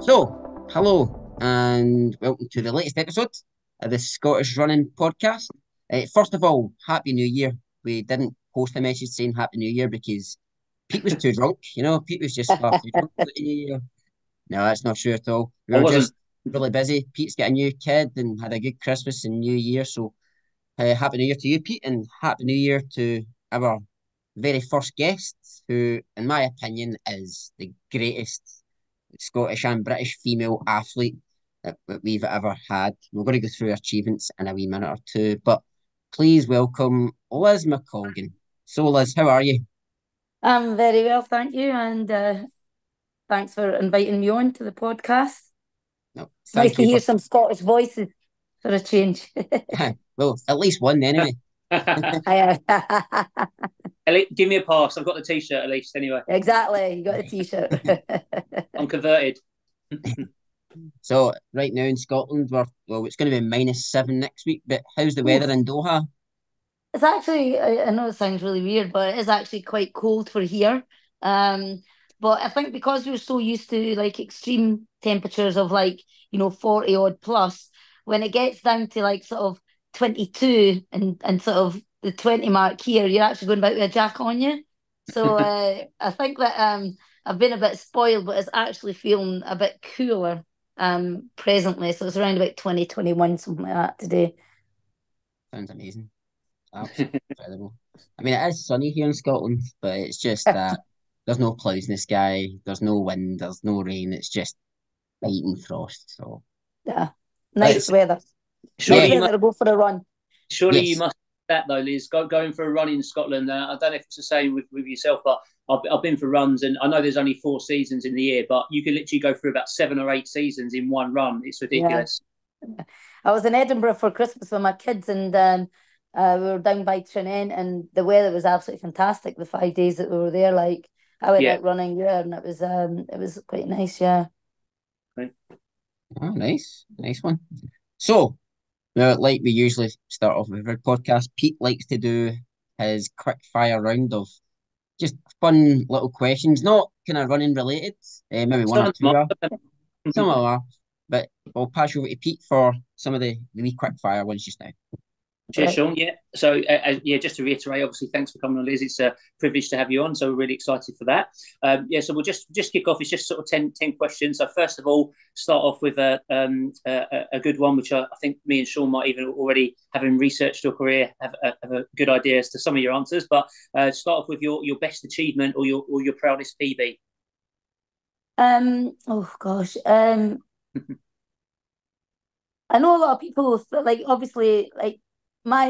Hello and welcome to the latest episode of the Scottish Running Podcast. First of all, Happy New Year. We didn't post a message saying Happy New Year because Pete was too drunk. Pete was just far too drunk for the New Year. No, that's not true at all. We I were wasn't. just really busy. Pete's got a new kid and had a good Christmas and New Year. So, Happy New Year to you, Pete, and Happy New Year to our very first guest, who, in my opinion, is the greatest Scottish and British female athlete that we've ever had. We're going to go through her achievements in a wee minute or two, but please welcome Liz McColgan. So, Liz, how are you? I'm very well, thank you, and thanks for inviting me on to the podcast. No, It's nice thank to you hear for. some Scottish voices for a change. Well, at least one anyway. I, Give me a pass. I've got the t-shirt at least anyway. exactly, you got a t-shirt. I'm converted. So, right now in Scotland, it's going to be -7 next week, but how's the weather Oof. in Doha? It's actually, I know it sounds really weird, but it is actually quite cold for here. Um, but I think because we're so used to like extreme temperatures of like, 40 odd plus, when it gets down to like sort of 22 and sort of the 20 mark here, you're actually going about with a jacket on you. So I think that I've been a bit spoiled, but it's actually feeling a bit cooler presently. So it's around about 2021 something like that today. Sounds amazing. Absolutely incredible. I mean, it is sunny here in Scotland, but it's just that there's no clouds in the sky, there's no wind, there's no rain. It's just biting frost. So Yeah, nice let's, weather. Surely Nice yeah, you weather must. to go for a run. Surely you yes. must. That though, Liz, going for a run in Scotland. I don't know if it's the same with yourself, but I've been for runs, and I know there's only 4 seasons in the year, but you can literally go through about 7 or 8 seasons in one run. It's Yeah. ridiculous. I was in Edinburgh for Christmas with my kids, and we were down by Trinent, and the weather was absolutely fantastic. The 5 days that we were there, like I went Yeah. out running there, and it was quite nice. Yeah. Oh, nice. Nice one. So, like we usually start off with our podcast, Pete likes to do his quick fire round of just fun little questions, not kind of running related. Maybe one or Some two are, some are, but I'll pass you over to Pete for some of the wee quick fire ones just now. Cheers, Right. Sean. Yeah. So, yeah, just to reiterate, obviously, thanks for coming on, Liz. It's a privilege to have you on. So, we're really excited for that. Yeah. So, we'll just kick off. It's just sort of 10 questions. So, first of all, start off with a good one, which I think me and Sean might even already, having researched your career, have a good idea as to some of your answers. But start off with your best achievement or your proudest PB. Oh gosh. I know a lot of people like obviously like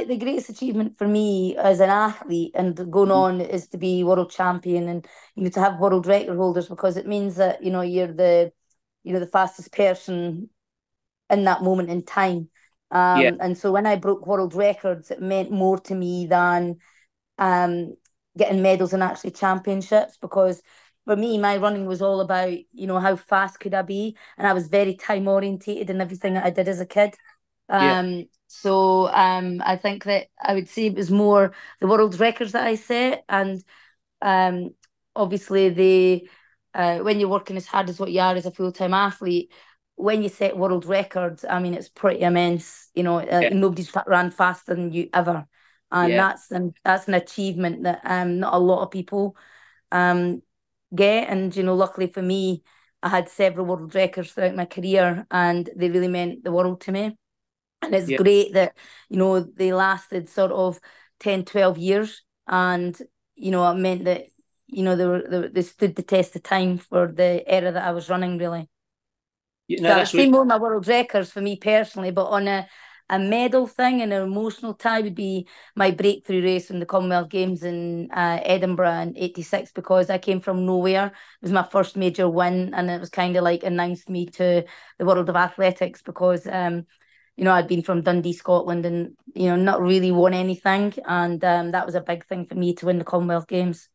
the greatest achievement for me as an athlete and going on is to be world champion and to have world record holders because it means that you're the fastest person in that moment in time. Yeah. And so when I broke world records, it meant more to me than um, getting medals in actually championships because for me, my running was all about, how fast could I be? And I was very time orientated in everything that I did as a kid. Yeah. I think that I would say it was more the world records that I set and um, obviously when you're working as hard as what you are as a full-time athlete, when you set world records, I mean, it's pretty immense. Yeah. Nobody's ran faster than you ever, and Yeah. that's an achievement that not a lot of people um get. And luckily for me, I had several world records throughout my career, and they really meant the world to me. And it's Yeah. great that they lasted sort of 10, 12 years, and it meant that they stood the test of time for the era that I was running, really. No, So I would that's say really. more my world records for me personally, but on a medal thing and an emotional tie would be my breakthrough race in the Commonwealth Games in Edinburgh in '86 because I came from nowhere. It was my first major win, and it was kind of like announced me to the world of athletics because I'd been from Dundee, Scotland, and not really won anything, and that was a big thing for me to win the Commonwealth Games.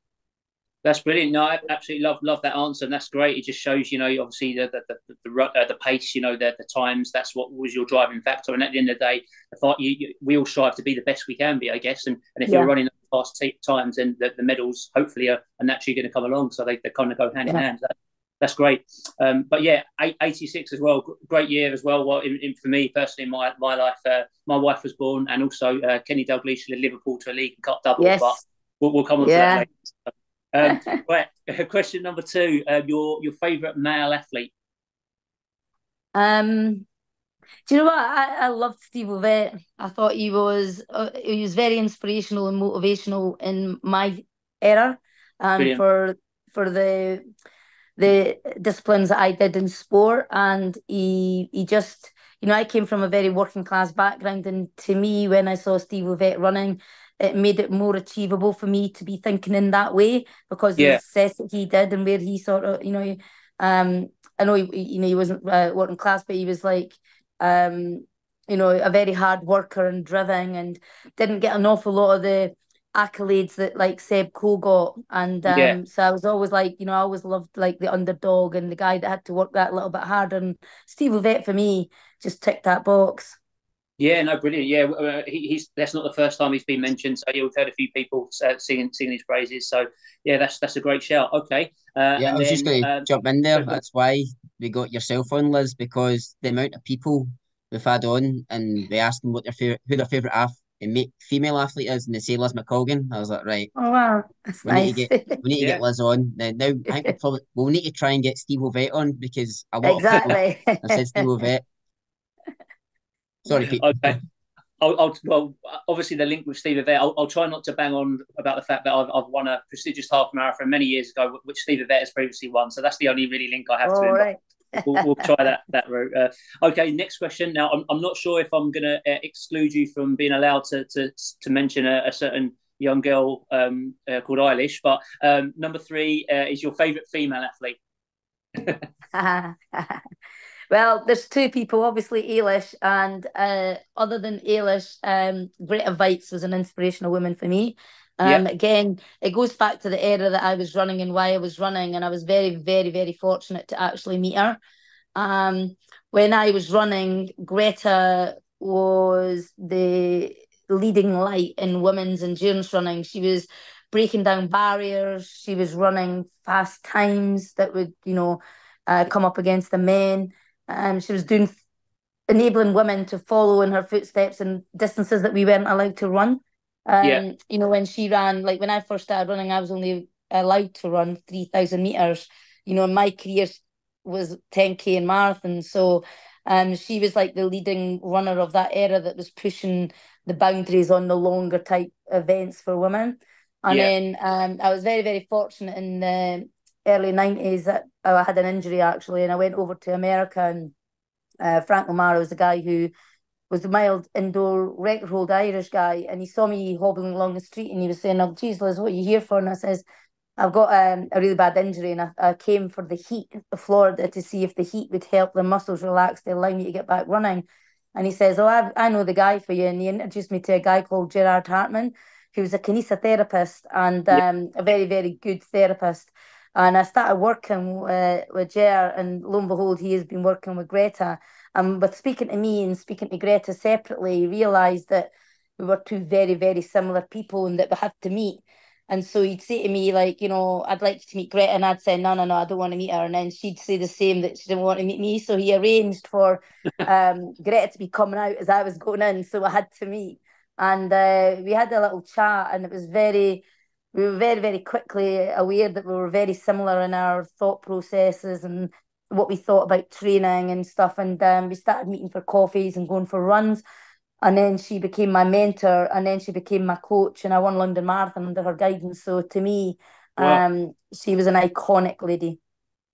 That's brilliant. No, I absolutely love that answer, and that's great. It just shows, obviously the pace, the times. That's what was your driving factor. And at the end of the day, the fight, we all strive to be the best we can be, I guess. And if you're Yeah, running fast times, then the medals hopefully are naturally going to come along. So they kind of go hand in yeah. hand. That's great. But yeah, 86 as well. Great year as well. Well, for me personally, in my life, my wife was born, and also Kenny Dalglish led Liverpool to a League and Cup double. Yes. But we'll come on to that later. Right. Question number 2. Your favourite male athlete? Do you know what? I loved Steve Ovett. I thought he was very inspirational and motivational in my era, for the disciplines that I did in sport. And he just, I came from a very working class background, and to me, when I saw Steve Ovett running, it made it more achievable for me to be thinking in that way, because of the success that he did and where he sort of, I know he wasn't working class, but he was like, a very hard worker and driven, and didn't get an awful lot of the accolades that like Seb Coe got. And so I was always like, I always loved like the underdog and the guy that had to work that little bit harder. And Steve Ovett for me just ticked that box. Yeah, no, brilliant. Yeah, he's that's not the first time he's been mentioned. So yeah, we've heard a few people singing his praises. So yeah, that's a great shout. Okay. I was just going to jump in there. That's why we got yourself on, Liz, because the amount of people we've had on, and we asked them who their favourite female athlete is, and they say Liz McColgan. I was like, right. Oh wow, that's nice. We need to get Liz on. Now I think we'll need to try and get Steve Ovett on, because a lot of people have said Steve Ovett. Sorry, Pete. Okay. Well, obviously the link with Steve Ovett. I'll try not to bang on about the fact that I've won a prestigious half marathon many years ago, which Steve Ovett has previously won. So that's the only really link I have to him. Right. We'll try that route. Okay, next question. Now, I'm not sure if I'm going to exclude you from being allowed to mention a certain young girl called Eilish, but number 3 is your favourite female athlete. Well, there's 2 people, obviously Eilish, and other than Eilish, Greta Weitz was an inspirational woman for me. Again, it goes back to the era that I was running and why I was running, and I was very, very, very fortunate to actually meet her. When I was running, Greta was the leading light in women's endurance running. She was breaking down barriers. She was running fast times that would, come up against the men. She was enabling women to follow in her footsteps in distances that we weren't allowed to run. When she ran, like when I first started running, I was only allowed to run 3,000 meters. My career was 10K and marathon. So she was like the leading runner of that era that was pushing the boundaries on the longer type events for women. And then I was very, very fortunate in the early 90s that I had an injury actually, and I went over to America, and Frank O'Mara was the guy who was the mild indoor record holder, Irish guy, and he saw me hobbling along the street, and he was saying, "Oh, geez, Liz, what are you here for?" And I says, "I've got a really bad injury, and I came for the heat of Florida to see if the heat would help the muscles relax to allow me to get back running." And he says, "Oh, I know the guy for you," and he introduced me to a guy called Gerard Hartman, who was a kinesiotherapist and a very, very good therapist. And I started working with Ger, and lo and behold, he has been working with Greta. And with speaking to me and speaking to Greta separately, he realised that we were 2 very, very similar people and that we had to meet. And so he'd say to me, like, "I'd like you to meet Greta." And I'd say, no, I don't want to meet her. And then she'd say the same, that she didn't want to meet me. So he arranged for Greta to be coming out as I was going in. So I had to meet. And we had a little chat, and we were very, very quickly aware that we were very similar in our thought processes and what we thought about training and stuff. And we started meeting for coffees and going for runs. And then she became my mentor, and then she became my coach, and I won London Marathon under her guidance. So to me, she was an iconic lady.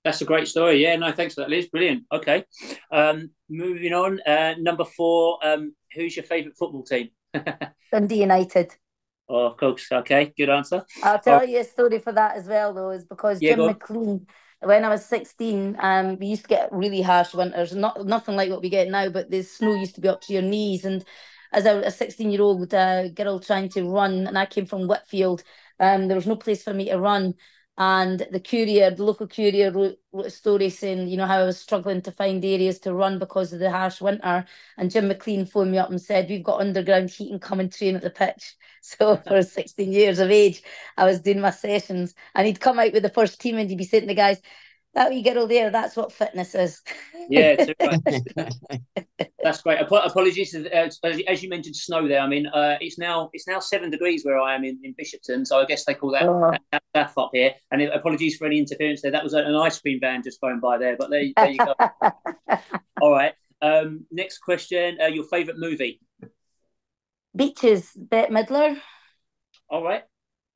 That's a great story. Yeah, no, thanks for that, Liz. Brilliant. Okay. Moving on. Number 4, who's your favourite football team? Dundee United. Oh, of course. Okay, good answer. I'll tell you a story for that as well, though, is because Jim McLean, when I was 16, we used to get really harsh winters, nothing like what we get now, but the snow used to be up to your knees. And as a 16-year-old girl trying to run, and I came from Whitfield, there was no place for me to run. And the local courier wrote a story saying, how I was struggling to find areas to run because of the harsh winter. And Jim McLean phoned me up and said, "We've got underground heating, come and train at the pitch." So for 16 years of age, I was doing my sessions, and he'd come out with the first team, and he'd be saying to the guys, that wee girl there, that's what fitness is. Yeah, too right. That's great. Apologies, as you mentioned, snow there. I mean, it's now 7 degrees where I am in Bishopton, so I guess they call that up here. And apologies for any interference there. That was an ice cream van just going by there, but there you go. All right. Next question. Your favourite movie? Beaches, Bette Midler. All right.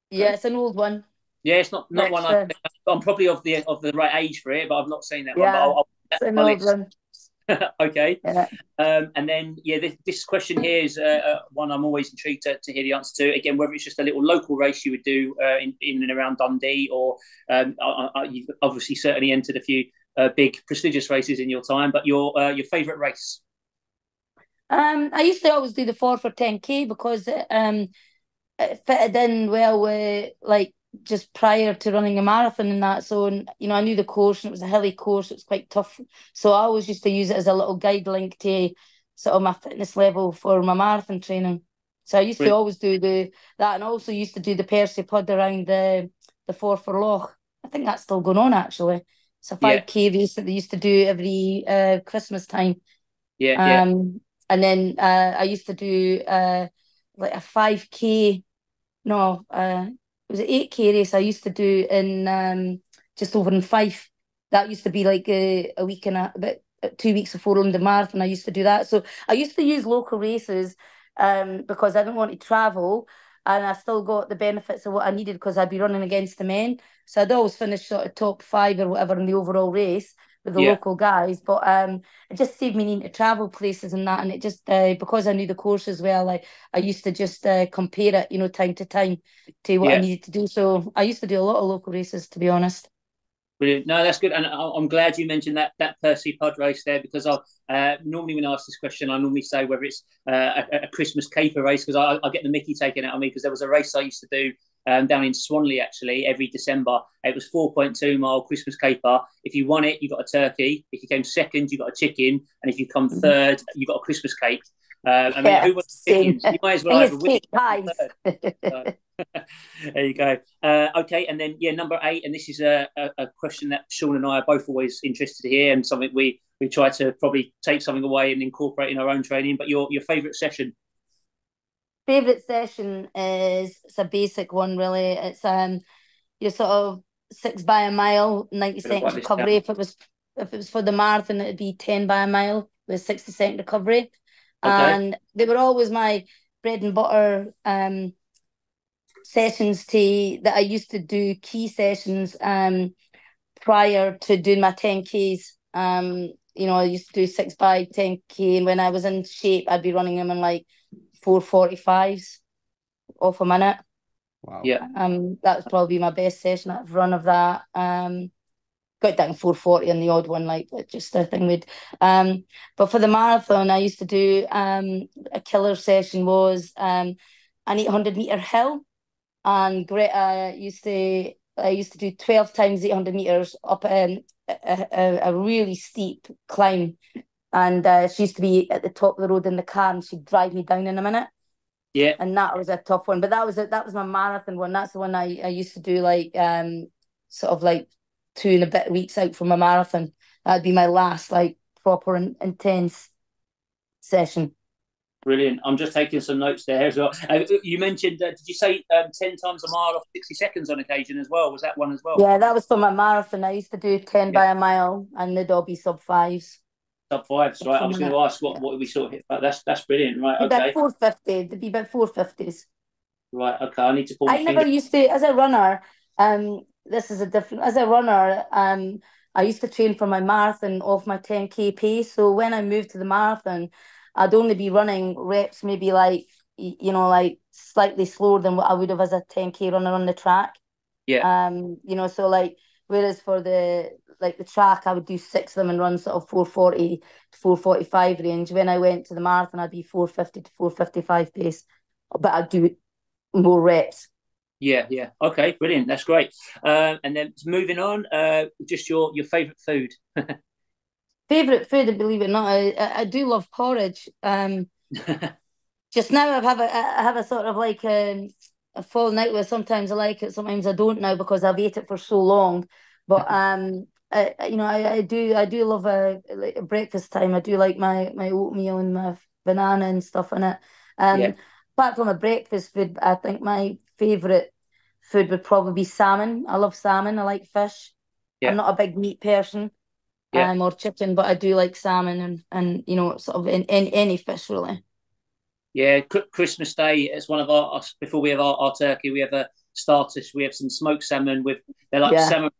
Yeah, it's an old one. Yeah, it's not one. I'm probably of the right age for it, but I've not seen that one. Yeah, But it's an old one. Okay. Yeah. And then, this question here is one I'm always intrigued to hear the answer to. Again, whether it's just a little local race you would do in and around Dundee, or you've obviously certainly entered a few big prestigious races in your time. But your favourite race? I used to always do the 4 for 10K because it fitted in well with like just prior to running a marathon and that. So, you know, I knew the course and it was a hilly course. It was quite tough. So I always used to use it as a little guide link to sort of my fitness level for my marathon training. So I used to always do that, and also used to do the Percy Pod around the 4 for Loch. I think that's still going on actually. It's a 5K race that they used to do every Christmas time. And then I used to do like a 5K. No, it was an 8K race I used to do in just over in Fife. That used to be like a week and about 2 weeks before London Marathon. I used to do that. So I used to use local races because I didn't want to travel, and I still got the benefits of what I needed because I'd be running against the men. So I'd always finish sort of top 5 or whatever in the overall race with the local guys. But it just saved me needing to travel places and that. And it just, because I knew the course as well, I used to just compare it, you know, time to time to what I needed to do. So I used to do a lot of local races, to be honest. Brilliant. No, that's good. And I'm glad you mentioned that Percy Pod race there, because normally when I ask this question, I normally say whether it's a Christmas caper race, because I get the mickey taken out of me, because there was a race I used to do down in Swanley, actually, every December. It was 4.2 mile Christmas caper. If you won it, you got a turkey. If you came second, you got a chicken. And if you come third, you got a Christmas cake. I mean, who wants chickens? You might as well have a win. So, there you go. Okay, and then number 8, and this is a question that Sean and I are both always interested to hear, and something we try to probably take something away and incorporate in our own training. But your favourite session? Favourite session it's a basic one, really. It's your sort of 6 by a mile, 90 seconds recovery. If it was for the marathon, it'd be 10 by a mile with 60-second recovery. Okay. And they were always my bread and butter sessions that I used to do, key sessions prior to doing my 10Ks. You know, I used to do 6 by 10K, and when I was in shape, I'd be running them in like 4:45s off a minute. Wow. Yeah. That was probably my best session I've run of that. Got down 4:40 on the odd one, like just a thing with. But for the marathon, I used to do a killer session was an 800-meter hill, and Greta used to do 12 times 800 meters up a really steep climb, and she used to be at the top of the road in the car, and she'd drive me down in a minute. Yeah, and that was a tough one. But that was my marathon one. That's the one I used to do, like sort of like 2 and a bit weeks out from a marathon. That'd be my last like proper intense session. Brilliant. I'm just taking some notes there as well. You mentioned, did you say 10 times a mile off 60 seconds on occasion as well? Was that one as well? Yeah, that was for my marathon. I used to do 10 by a mile, and they'd all be sub-5s. Sub-5s, right. I was going to ask what we sort of hit, but that's brilliant, right? Okay. About 450. They'd be about 450s. Right, okay. I need to pull I never used to, as a runner, this is a different, as a runner, I used to train for my marathon off my 10K pace. So when I moved to the marathon, I'd only be running reps maybe like, you know, like slightly slower than what I would have as a 10K runner on the track. Yeah. You know, so like, whereas for the track, I would do 6 of them and run sort of 440 to 445 range. When I went to the marathon, I'd be 450 to 455 pace, but I'd do more reps. Yeah. Okay, brilliant. That's great. And then moving on, just your favourite food. Favourite food, believe it or not, I do love porridge. Just now I have a sort of like a falling out where sometimes I like it, sometimes I don't now because I've ate it for so long. But I do love a breakfast time. I do like my oatmeal and my banana and stuff in it. Yeah, Apart from a breakfast food, I think my favourite food would probably be salmon. I love salmon. I like fish. I'm yeah, not a big meat person, yeah. or chicken, but I do like salmon and sort of in any fish really. Yeah, Christmas Day, it's one of before we have our turkey, we have a starters. We have some smoked salmon with, they're like Yeah. salmon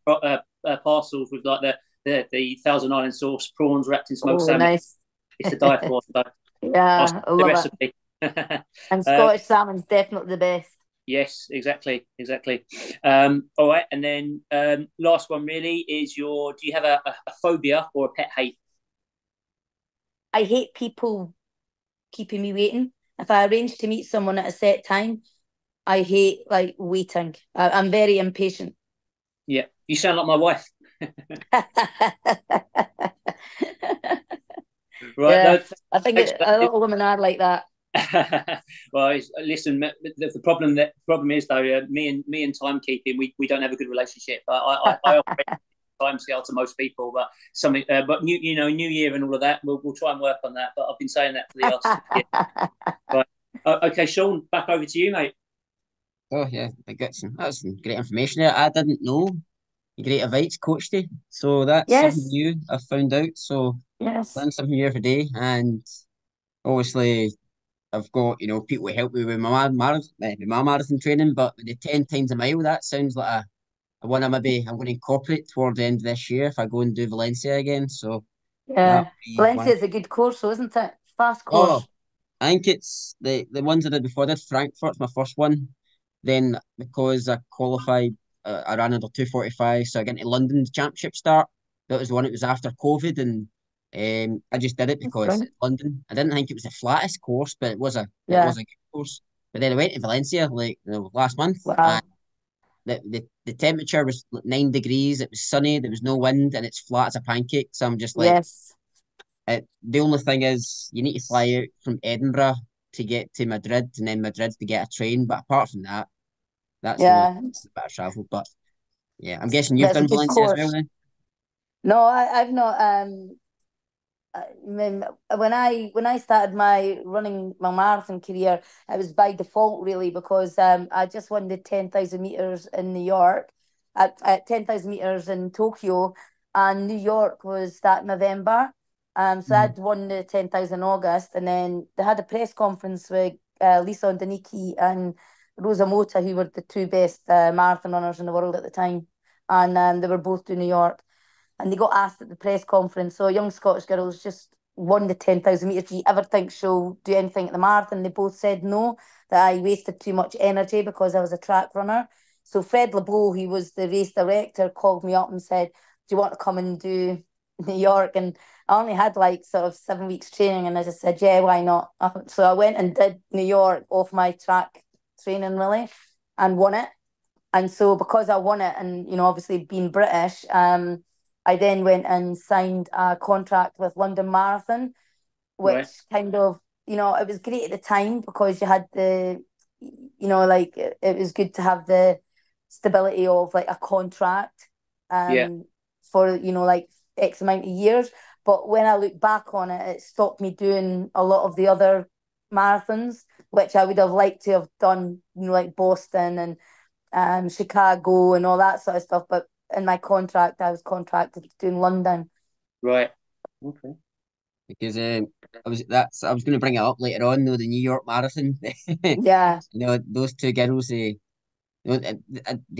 parcels with like the Thousand Island sauce, prawns wrapped in smoked Oh, salmon. nice. It's to die for. So I'll send Yeah, I the love it. recipe. And uh, Scottish salmon's definitely the best. yes, exactly. All right, and then last one really is do you have a phobia or a pet hate? I hate people keeping me waiting. If I arrange to meet someone at a set time, I hate like waiting. I'm very impatient. Yeah, you sound like my wife. Right, no, Yeah, I think thanks for a that. lot of women are like that. Well, listen. The problem is though, me and timekeeping, we don't have a good relationship. I operate time scale to most people, but something. But New Year and all of that, we'll try and work on that. But I've been saying that for the last 6 years. Right. Okay, Sean, back over to you, mate. Oh yeah, I got some great information there. I didn't know. Great advice, Coach Day. So that's something Yes, new I've found out. So yes. learn something new every day, and obviously I've got people to help me with my marathon training. But with the 10 times a mile, that sounds like a one I'm going to incorporate toward the end of this year if I go and do Valencia again. So that'll Yeah. be Valencia one. is a good course, though, isn't it? Fast Oh, course. I think it's the ones I did before. I did Frankfurt's my first one. Then because I qualified, I ran under 2:45, so I got into London's championship start. That was the one. It was after COVID, and I just did it That's because brilliant. it's London. I didn't think it was the flattest course, but it was Yeah. a good course. But then I went to Valencia like last month, and Wow. the temperature was like 9 degrees. It was sunny. There was no wind, and it's flat as a pancake. So I'm just like, Yes. the only thing is you need to fly out from Edinburgh to get to Madrid, and then Madrid to get a train. But apart from that, that's the only Yeah. bit of travel. But yeah, I'm guessing you've That's a done good Valencia as well course. then. No, I've not. I mean, when I started my running my marathon career, it was by default really because I just won the 10,000 meters in New York, at 10,000 meters in Tokyo, and New York was that November. So Mhm. I'd won the 10,000 in August, and then they had a press conference with Lisa Dunde and Rosa Mota, who were the two best marathon runners in the world at the time, and they were both to New York. And they got asked at the press conference, so a young Scottish girl who's just won the 10,000 metres, do you ever think she'll do anything at the marathon? They both said no, that I wasted too much energy because I was a track runner. So Fred LeBeau, who was the race director, called me up and said, do you want to come and do New York? And I only had like sort of 7 weeks training, and I just said, yeah, why not? So I went and did New York off my track training really and won it. And so because I won it and, obviously being British, I then went and signed a contract with London Marathon, which Right. kind of, it was great at the time because you had like it was good to have the stability of like a contract Yeah. um for, like X amount of years. But when I look back on it, it stopped me doing a lot of the other marathons, which I would have liked to have done, like Boston and Chicago and all that sort of stuff. But in my contract, I was contracted to do in London. Right. Okay. Because I was going to bring it up later on. The New York Marathon. Yeah. Those two girls. They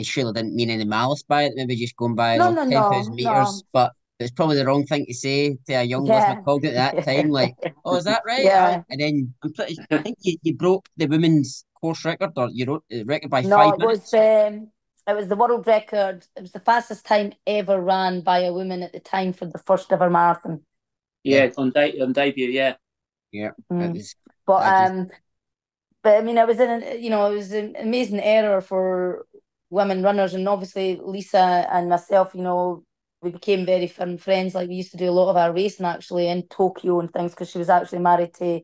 surely didn't mean any malice by it. Maybe just going by No, no, 10,000 no, meters. no. But it's probably the wrong thing to say to a young Liz Yeah. McColgan at that time. Like, oh, is that right? Yeah. And then I think you broke the women's course record, or you wrote the record by No, five minutes. it was the world record. It was the fastest time ever ran by a woman at the time for the first ever marathon. Yeah, Yeah, on debut. Yeah. yeah. It Mm. was. But I just. but I mean, it was an amazing era for women runners, and obviously Lisa and myself, we became very firm friends. Like we used to do a lot of our racing actually in Tokyo and things because she was actually married to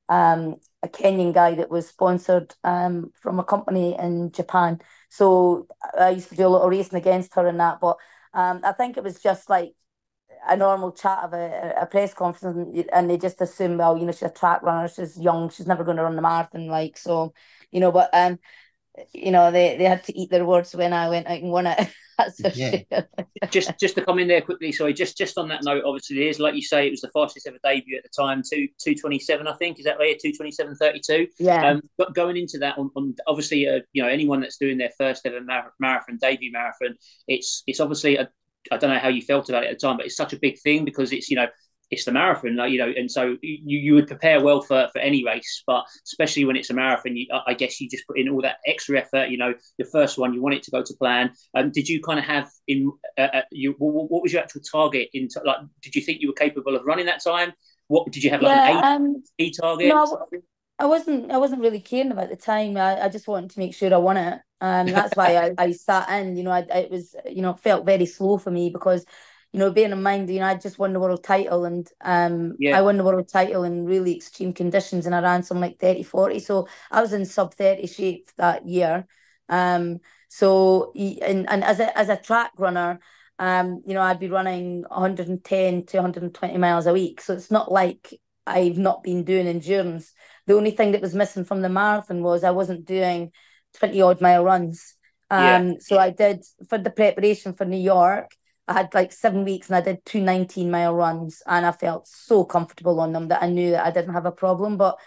a Kenyan guy that was sponsored from a company in Japan. So I used to do a lot of racing against her and that. But I think it was just like a normal chat of a press conference, and they just assume, well, she's a track runner, she's young, she's never going to run the marathon, like, so, but they had to eat their words when I went out and won it. That's for sure. Just to come in there quickly, sorry, just on that note, obviously it is, like you say, it was the fastest ever debut at the time, 2:27, I think, is that right? 2:27:32. Yeah. But going into that, on obviously, anyone that's doing their first ever debut marathon, it's obviously I don't know how you felt about it at the time, but it's such a big thing because it's the marathon, and so you would prepare well for any race, but especially when it's a marathon, I guess you just put in all that extra effort. Your first one, you want it to go to plan. Did you kind of have what was your actual target did you think you were capable of running that time? What did you have, like an A target? No, I wasn't really caring about the time. I just wanted to make sure I won it. That's why I sat in. It was felt very slow for me because, bearing in mind, I just won the world title, and I won the world title in really extreme conditions, and I ran some like 30-40. So I was in sub 30 shape that year. So and as a track runner, I'd be running 110 to 120 miles a week. So it's not like I've not been doing endurance. The only thing that was missing from the marathon was I wasn't doing 20 odd mile runs. So I did, for the preparation for New York, I had like 7 weeks and I did 2 19-mile runs, and I felt so comfortable on them that I knew that I didn't have a problem. But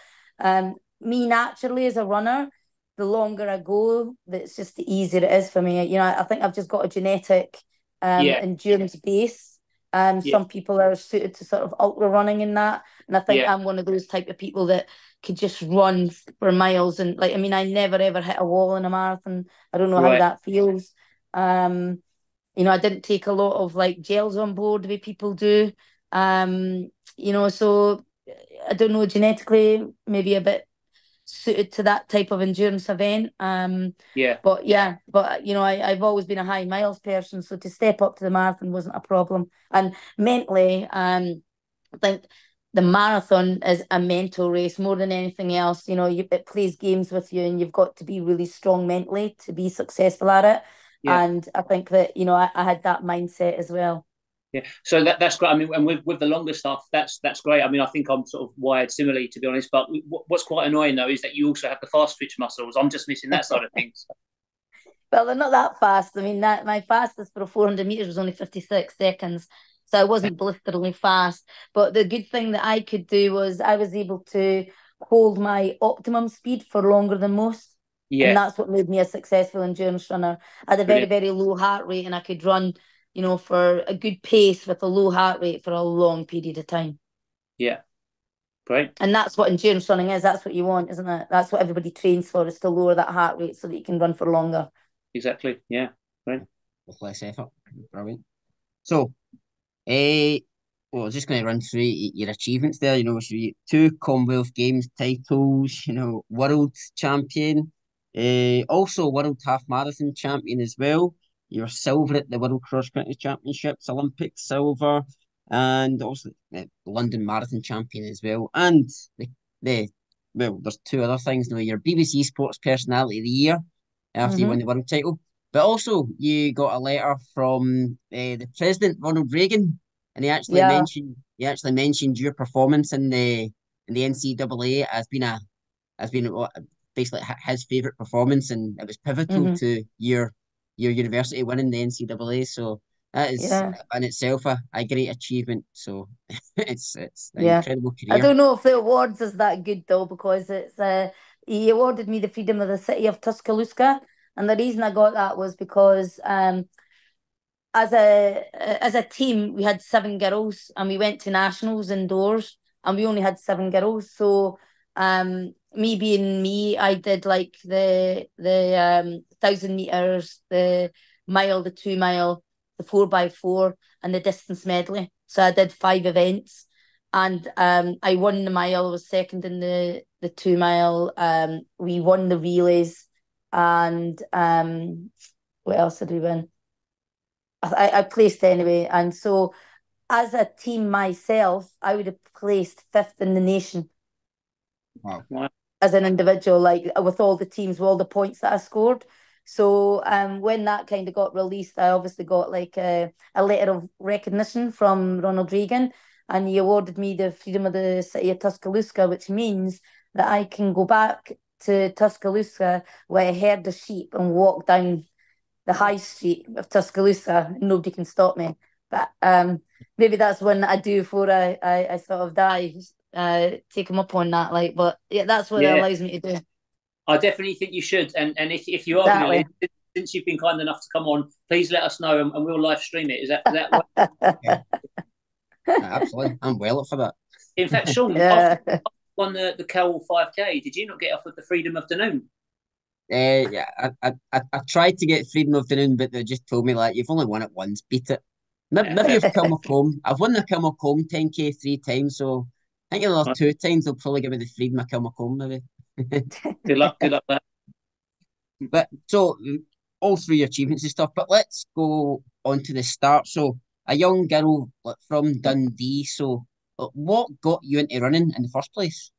me naturally as a runner, the longer I go, it's just the easier it is for me. I think I've just got a genetic endurance base. Some people are suited to sort of ultra running in that. And I think I'm one of those type of people that could just run for miles. And I never ever hit a wall in a marathon. I don't know how that feels. I didn't take a lot of like gels on board the way people do. So I don't know, genetically, maybe a bit suited to that type of endurance event. But I've always been a high miles person, so to step up to the marathon wasn't a problem. And mentally, I think the marathon is a mental race more than anything else. It plays games with you, and you've got to be really strong mentally to be successful at it. And I think that I had that mindset as well. Yeah, so that's great. And with the longer stuff, that's great. I think I'm sort of wired similarly, to be honest. But what's quite annoying though is that you also have the fast twitch muscles. I'm just missing that side of things. Well, they're not that fast. My fastest for a 400 meters was only 56 seconds, so I wasn't blisteringly fast. But the good thing that I could do was I was able to hold my optimum speed for longer than most. And that's what made me a successful endurance runner. I had a very, very low heart rate, and I could run for a good pace with a low heart rate for a long period of time. Yeah. Great. And that's what endurance running is. That's what you want, isn't it? That's what everybody trains for, is to lower that heart rate so that you can run for longer. Exactly. Yeah. Right. With less effort. Brilliant. So, just going to run through your achievements there. So 2 Commonwealth Games titles, world champion, also world half marathon champion as well. You're silver at the World Cross Country Championships, Olympic silver, and also the London Marathon champion as well. And there's 2 other things. You're BBC Sports Personality of the Year after you won the world title, but also you got a letter from the President, Ronald Reagan, and he actually mentioned your performance in the NCAA as being basically his favourite performance, and it was pivotal to your university winning the NCAA. So that is in itself a great achievement. So it's an incredible career. I don't know if the awards is that good though, because he awarded me the Freedom of the City of Tuscaloosa, and the reason I got that was because as a team we had 7 girls, and we went to nationals indoors, and we only had 7 girls. So me being me, I did like the 1,000 meters, the mile, the 2 mile, the 4x4, and the distance medley. So I did 5 events, and I won the mile. I was second in the 2 mile. We won the relays, and what else did we win? I placed anyway. And so as a team myself, I would have placed 5th in the nation. Wow. As an individual, like with all the teams, with all the points that I scored. So when that kind of got released, I obviously got like a letter of recognition from Ronald Reagan, and he awarded me the Freedom of the City of Tuscaloosa, which means that I can go back to Tuscaloosa with a herd of sheep and walk down the high street of Tuscaloosa, and nobody can stop me. But maybe that's when I do before I sort of die. Take him up on that, like, but yeah, that's what it Yeah, allows me to do. I definitely think you should. And if you are going to Exactly. leave, since you've been kind enough to come on, please let us know and we'll live stream it. Is that right? Yeah, absolutely. I'm well up for that. In fact, Sean, after Yeah. you won the Cowell 5K, did you not get offered the freedom of Dunoon? Yeah, I tried to get Freedom of Dunoon, but they just told me like you've only won it once, beat it. Maybe Fair. you've Kilmacombe. I've won the Kilmacombe 10K 3 times, so I think another 2 times they'll probably give me the Freedom of Kilmacombe maybe. Good luck with that. But so all through your achievements and stuff. But let's go on to the start. So a young girl like, from Dundee. So what got you into running in the first place?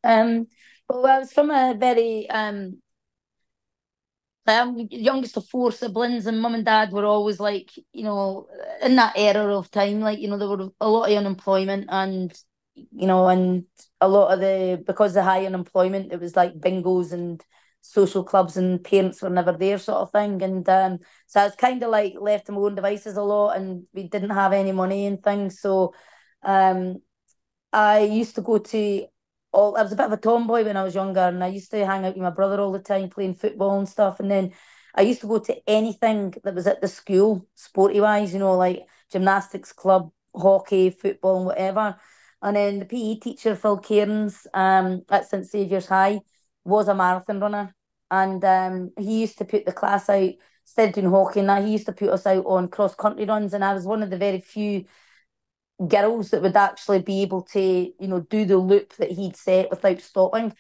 Um, well, I was from a very I'm youngest of four siblings, and mum and dad were always like, in that era of time, like, there were a lot of unemployment, and and a lot of because of high unemployment, it was like bingos and social clubs, and parents were never there, sort of thing. And so I was kind of like left to my own devices a lot, and we didn't have any money and things. So um, I used to go to I was a bit of a tomboy when I was younger, and I used to hang out with my brother all the time playing football and stuff. And then I used to go to anything that was at the school, sporty wise, like gymnastics club, hockey, football, and whatever. And then the PE teacher, Phil Cairns, at St Saviour's High, was a marathon runner. And he used to put the class out, instead of doing hockey and that, he used to put us out on cross country runs. And I was one of the very few girls that would actually be able to, do the loop that he'd set without stopping.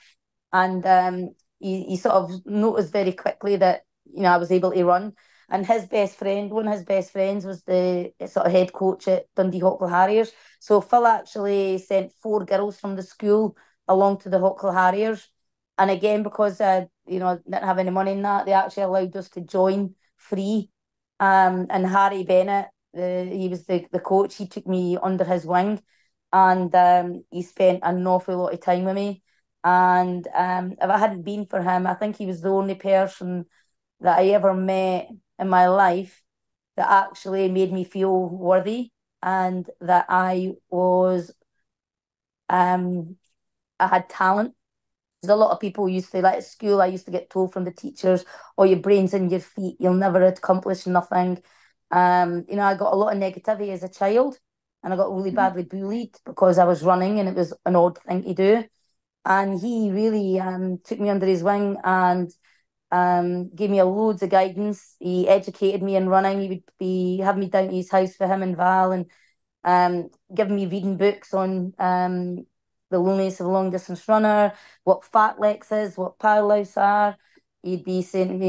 And he sort of noticed very quickly that, I was able to run. And one of his best friends was the sort of head coach at Dundee Hawkley Harriers. So Phil actually sent 4 girls from the school along to the Hawkley Harriers. And again, because I, didn't have any money in that, they actually allowed us to join free. And Harry Bennett, he was the coach. He took me under his wing, and he spent an awful lot of time with me. And if I hadn't been for him, I think he was the only person that I ever met in my life that actually made me feel worthy, and that I had talent. There's a lot of people used to, like at school, I used to get told from the teachers, "Oh, your brain's in your feet, you'll never accomplish nothing." I got a lot of negativity as a child, and I got really badly bullied because I was running and it was an odd thing to do. And he really took me under his wing and gave me loads of guidance. He educated me in running. He would have me down to his house for him and Val, and giving me reading books on the lowness of a long distance runner, what fartleks is, what powerlifts are. He'd be saying,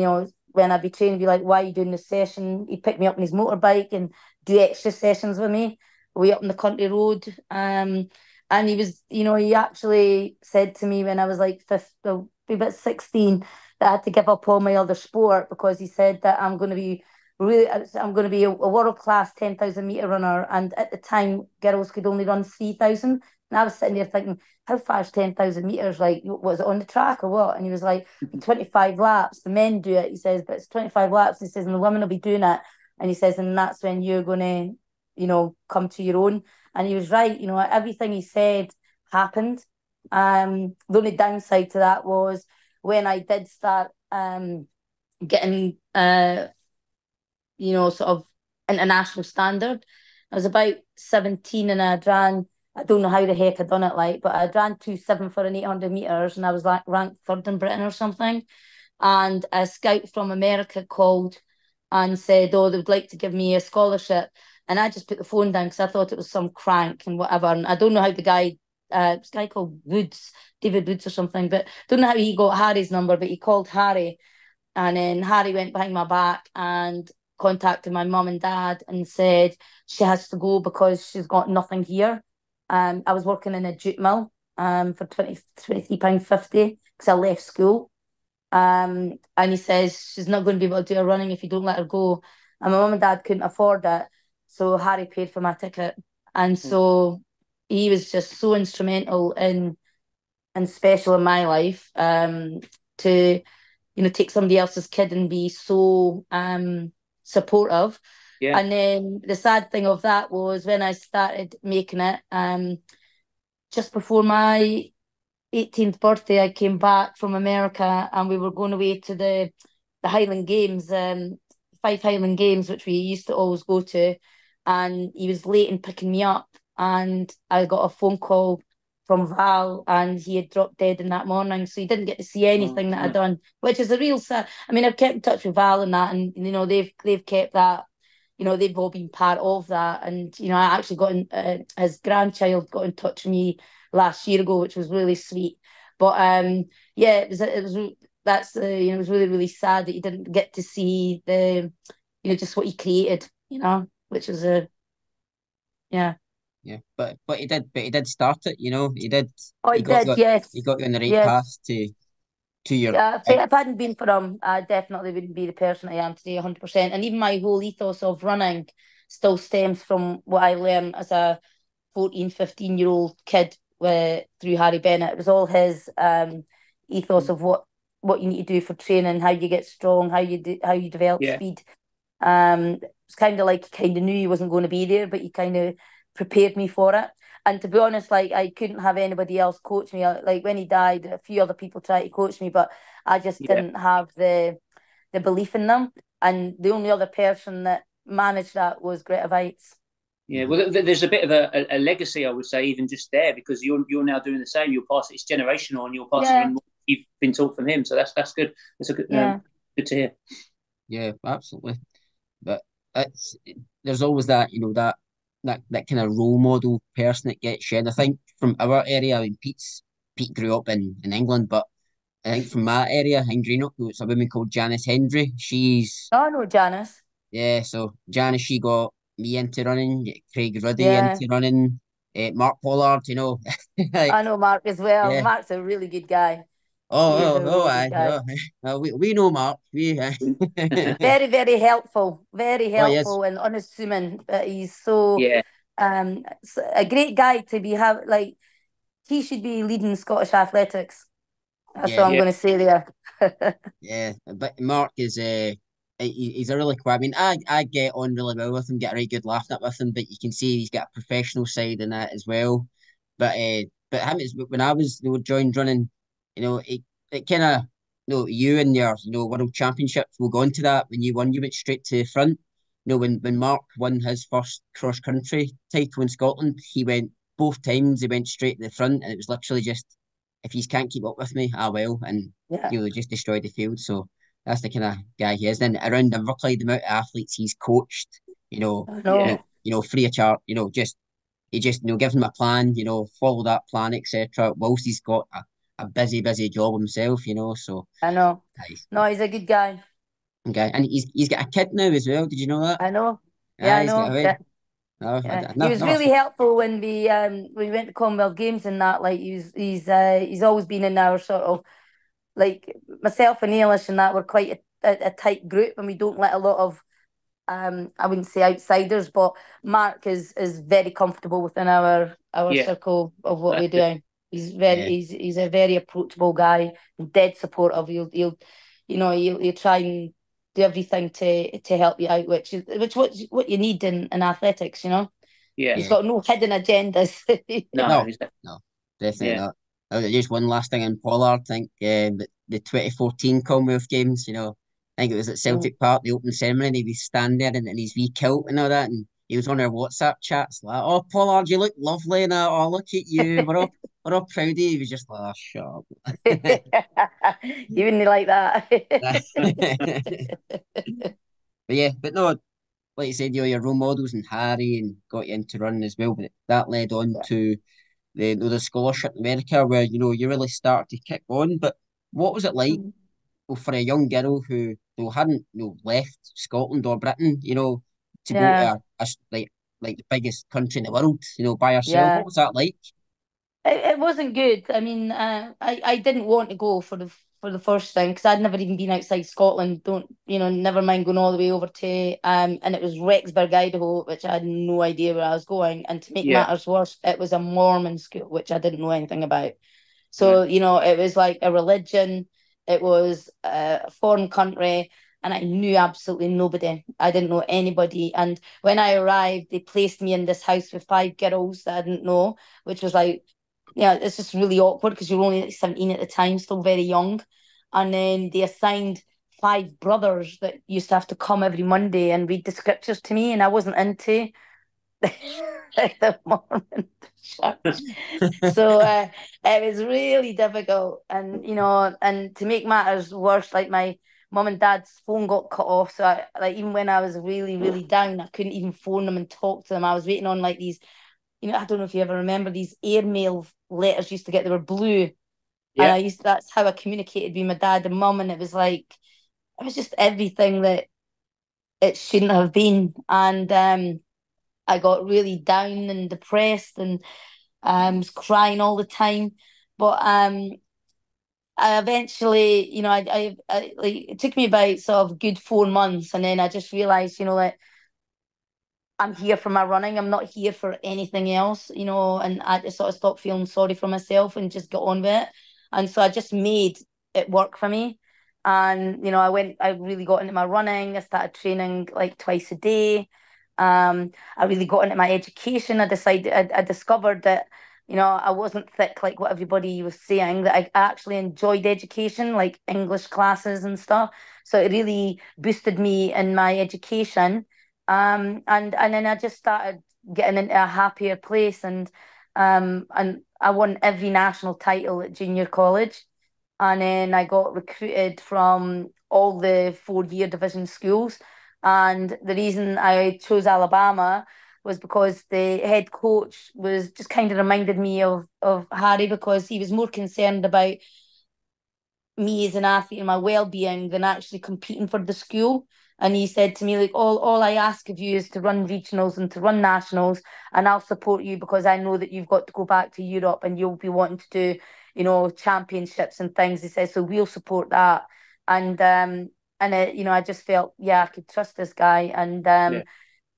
when I'd be training, be like, "Why are you doing this session?" He'd pick me up on his motorbike and do extra sessions with me way up on the country road. And he was, he actually said to me when I was like 15, about 16, that I had to give up all my other sport, because he said that I'm going to be a world class 10,000 meter runner. And at the time, girls could only run 3,000. And I was sitting there thinking, how far is 10,000 meters? Like, was it on the track or what? And he was like, 25 laps. The men do it, he says, but it's 25 laps. He says, and the women will be doing it. And he says, and that's when you're going to, come to your own. And he was right. Everything he said happened. The only downside to that was when I did start getting, sort of international standard. I was about 17, and I don't know how the heck I done it, like, but I ran 2.7 for an 800 meters, and I was like ranked third in Britain or something. And a scout from America called and said, "Oh, they would like to give me a scholarship." And I just put the phone down because I thought it was some crank and whatever. And I don't know how the guy, this guy called Woods, David Woods or something, but don't know how he got Harry's number, but he called Harry. And then Harry went behind my back and contacted my mum and dad and said she has to go because she's got nothing here. I was working in a jute mill for £23.50 because I left school. And he says she's not going to be able to do her running if you don't let her go. And my mum and dad couldn't afford it, so Harry paid for my ticket. And so he was just so instrumental and special in my life, to take somebody else's kid and be so supportive. Yeah. And then the sad thing of that was when I started making it, just before my 18th birthday, I came back from America and we were going away to the Highland Games, 5 Highland Games, which we used to always go to. And he was late in picking me up, and I got a phone call from Val, and he had dropped dead in that morning, so he didn't get to see anything that I'd done, which is a real sad. I mean, I've kept in touch with Val and that, and they've kept that. They've all been part of that, and I actually got his grandchild got in touch with me last year ago, which was really sweet. But yeah, it was that's it was really, really sad that you didn't get to see the just what he created, which was yeah. Yeah, but he did start it. He did. Oh, He he got did, yes. he got you on the right Yes. path to your. Yeah, if it hadn't been for him, I definitely wouldn't be the person I am today, 100%. And even my whole ethos of running still stems from what I learned as a 14, 15-year-old kid through Harry Bennett. It was all his ethos of what you need to do for training, how you get strong, how you develop speed. It's kind of like he kind of knew he wasn't going to be there, but he kind of prepared me for it. And to be honest, like I couldn't have anybody else coach me. Like when he died, a few other people tried to coach me, but I just didn't have the belief in them. And the only other person that managed that was Greta Weitz. Yeah, well, there's a bit of a legacy, I would say, even just there, because you're now doing the same. You're passing, it's generational, and you're passing on what you've been taught from him. So that's good. That's a good, good to hear. Yeah, absolutely. But there's always that that kind of role model person that gets shed. I think from our area, I mean, Pete grew up in England, but I think from my area in Greenock, it's a woman called Janice Hendry. Oh, no, Janice. Yeah, so Janice, she got me into running, Craig Ruddy Yeah. into running, Mark Pollard, like, I know Mark as well. yeah. Mark's a really good guy. Oh, He is oh, a oh, really good aye. guy. Oh, we know Mark. Very, very helpful. Very Oh, yes. helpful and unassuming. He's so Yeah. a great guy to have. Like, he should be leading Scottish athletics. That's Yeah, all I'm going to say there. yeah. But Mark is he's a really cool. I mean, I get on really well with him, get a really good laughing at with him, but you can see he's got a professional side in that as well. But him is when I was joined running, it kind of you and your world championships. We'll go into that. When you won, you went straight to the front. When Mark won his first cross country title in Scotland, he went both times. He went straight to the front, and it was literally just, if you can't keep up with me, I will, and just destroyed the field. So that's the kind of guy he is. Then around Inverclyde, the amount of athletes he's coached, I know. free of charge, he just gives them a plan, follow that plan, etc. Whilst he's got a busy job himself, So I know. nice. No, he's a good guy. Okay, and he's got a kid now as well. Did you know that? I know. Yeah, I He's got know. a way. Yeah. No, Yeah. He no, was never. really helpful when we went to Commonwealth Games and that. Like he's always been in our sort of, like, myself and Ailish and that were quite a tight group, and we don't let a lot of I wouldn't say outsiders, but Mark is very comfortable within our circle of what we're doing. He's he's a very approachable guy, dead supportive. He'll try and do everything to help you out, which what you need in athletics, Yeah. He's got no hidden agendas. No, no, definitely not. Just one last thing on Pollard. I think the 2014 Commonwealth Games, I think it was at Celtic Park, the opening ceremony. He was standing there in his wee kilt and all that, and he was on our WhatsApp chats like, "Oh, Pollard, you look lovely," and oh, look at you. We're all proud of you. He was just like, "Oh, shut up." You wouldn't like that. But yeah, but no, like you said, your role models and Harry and got you into running as well. But that led on to the scholarship in America, where you really started to kick on. But what was it like for a young girl who hadn't left Scotland or Britain, to go to like the biggest country in the world, by herself? What was that like? It wasn't good. I mean, I didn't want to go for the for the first thing, because I'd never even been outside Scotland. Never mind going all the way over to and it was Rexburg, Idaho, which I had no idea where I was going. And to make matters worse, it was a Mormon school, which I didn't know anything about. So, it was like a religion, it was a foreign country, and I knew absolutely nobody. I didn't know anybody. And when I arrived, they placed me in this house with 5 girls that I didn't know, which was like, it's just really awkward because you're only like 17 at the time, still very young. And then they assigned 5 brothers that used to have to come every Monday and read the scriptures to me, and I wasn't into the Mormon church. So it was really difficult. And, and to make matters worse, like my mum and dad's phone got cut off. So even when I was really, really down, I couldn't even phone them and talk to them. I was waiting on like these, I don't know if you ever remember these airmail letters used to get, they were blue. Yeah. And that's how I communicated with my dad and mum. And it was just everything that it shouldn't have been. And I got really down and depressed and was crying all the time. But I eventually, I like, it took me about sort of good 4 months, and then I just realised, that I'm here for my running. I'm not here for anything else, and I just sort of stopped feeling sorry for myself and just got on with it. And so I just made it work for me. And, I really got into my running. I started training like twice a day. I really got into my education. I discovered that, I wasn't thick like what everybody was saying, that I actually enjoyed education, like English classes and stuff. So it really boosted me in my education. And then I just started getting into a happier place, and I won every national title at junior college. And then I got recruited from all the 4-year division schools. And the reason I chose Alabama was because the head coach was just kind of reminded me of Harry, because he was more concerned about me as an athlete and my well-being than actually competing for the school. And he said to me, like, all I ask of you is to run regionals and to run nationals, and I'll support you because I know that you've got to go back to Europe and you'll be wanting to do, championships and things. He says, so we'll support that. And I just felt, I could trust this guy. And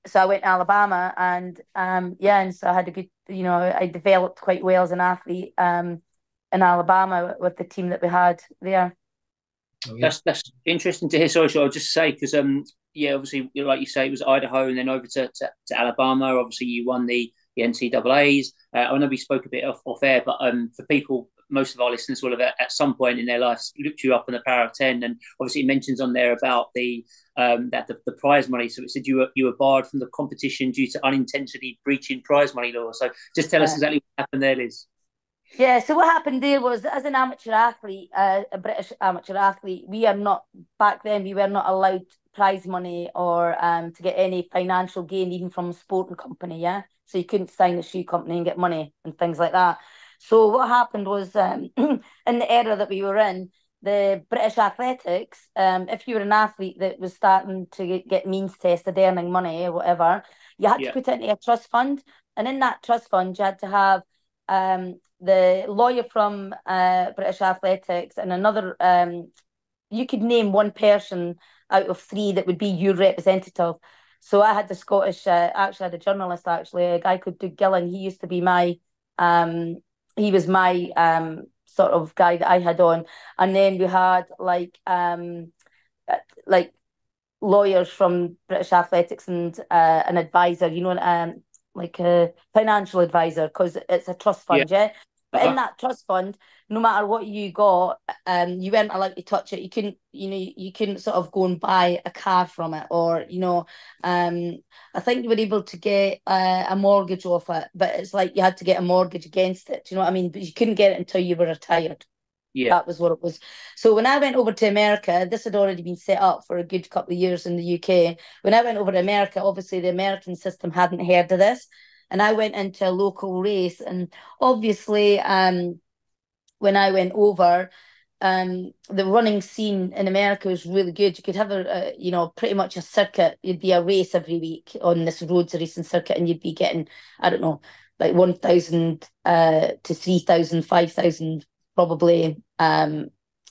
so I went to Alabama, and and so I had a good, I developed quite well as an athlete in Alabama with the team that we had there. That's interesting to hear. Sorry, I'll just say, because obviously, like you say, it was Idaho and then over to Alabama. Obviously, you won the NCAAs. I know we spoke a bit off air, but for people, most of our listeners will have at some point in their lives looked you up on the Power of 10, and obviously it mentions on there about the prize money. So it said you were barred from the competition due to unintentionally breaching prize money law. So just tell us exactly what happened there, Liz. Yeah, so what happened there was, as an amateur athlete, a British amateur athlete, we were not allowed prize money or to get any financial gain, even from a sporting company, yeah? So you couldn't sign a shoe company and get money and things like that. So what happened was, in the era that we were in, the British athletics, if you were an athlete that was starting to get means tested, earning money or whatever, you had to put it into a trust fund. And in that trust fund, you had to have the lawyer from British Athletics and another, you could name one person out of 3 that would be your representative. So I had the Scottish, actually I had a journalist, a guy called Doug Gillen. He used to be he was my sort of guy that I had on. And then we had like lawyers from British Athletics and an advisor, like a financial advisor, because it's a trust fund, yeah. But in that trust fund, no matter what you got, you weren't allowed to touch it. You couldn't, you couldn't sort of go and buy a car from it, or I think you were able to get a mortgage off it, but it's like you had to get a mortgage against it. Do you know what I mean? But you couldn't get it until you were retired. Yeah, that was what it was. So when I went over to America, this had already been set up for a good couple of years in the UK. When I went over to America, obviously the American system hadn't heard of this. And I went into a local race. And obviously, when I went over, the running scene in America was really good. You could have pretty much a circuit. You'd be a race every week on this roads racing circuit, and you'd be getting, I don't know, like 1,000 to 3,000, 5,000 probably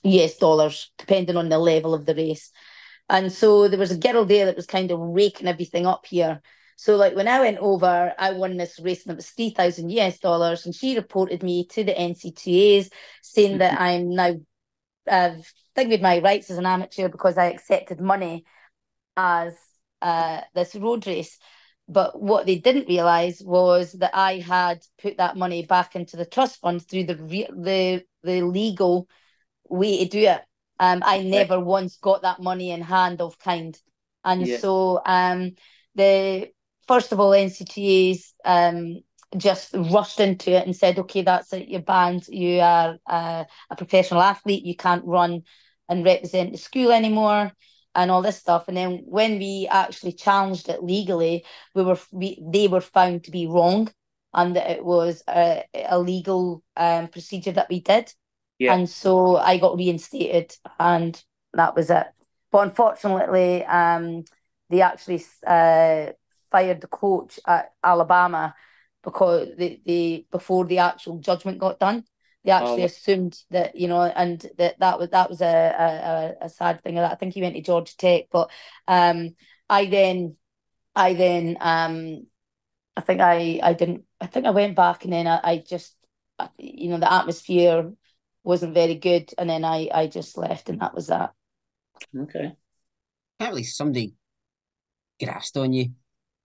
US dollars, depending on the level of the race. And so there was a girl there that was kind of raking everything up here. So like when I went over, I won this race and it was 3,000 US dollars, and she reported me to the NCTAs saying that I'm now thinking my rights as an amateur because I accepted money as this road race. But what they didn't realise was that I had put that money back into the trust fund through the legal way to do it. I never once got that money in hand of kind. And so the first of all, NCTAs just rushed into it and said, okay, that's it, you're banned. You are a professional athlete. You can't run and represent the school anymore and all this stuff. And then when we actually challenged it legally, they were found to be wrong and that it was a legal procedure that we did. Yeah. And so I got reinstated and that was it. But unfortunately, they actually fired the coach at Alabama because they before the actual judgment got done. They actually assumed that, you know, and that was a sad thing. I think he went to Georgia Tech, but I think I went back and then I just, you know, the atmosphere wasn't very good, and then I just left, and that was that. Okay. Can't believe somebody grassed on you,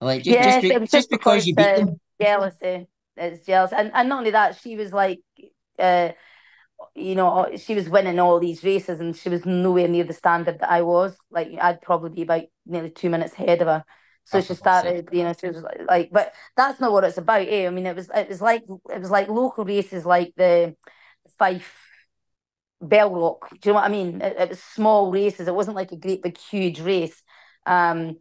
like just because you beat them. Jealousy. It's jealous, and not only that, she was like, you know, she was winning all these races, and she was nowhere near the standard that I was. Like, I'd probably be about nearly 2 minutes ahead of her. So she started, you know, she was like, but that's not what it's about, eh? I mean, it was like local races, like the Fife Bellrock. Do you know what I mean? It was small races. It wasn't like a great big huge race. And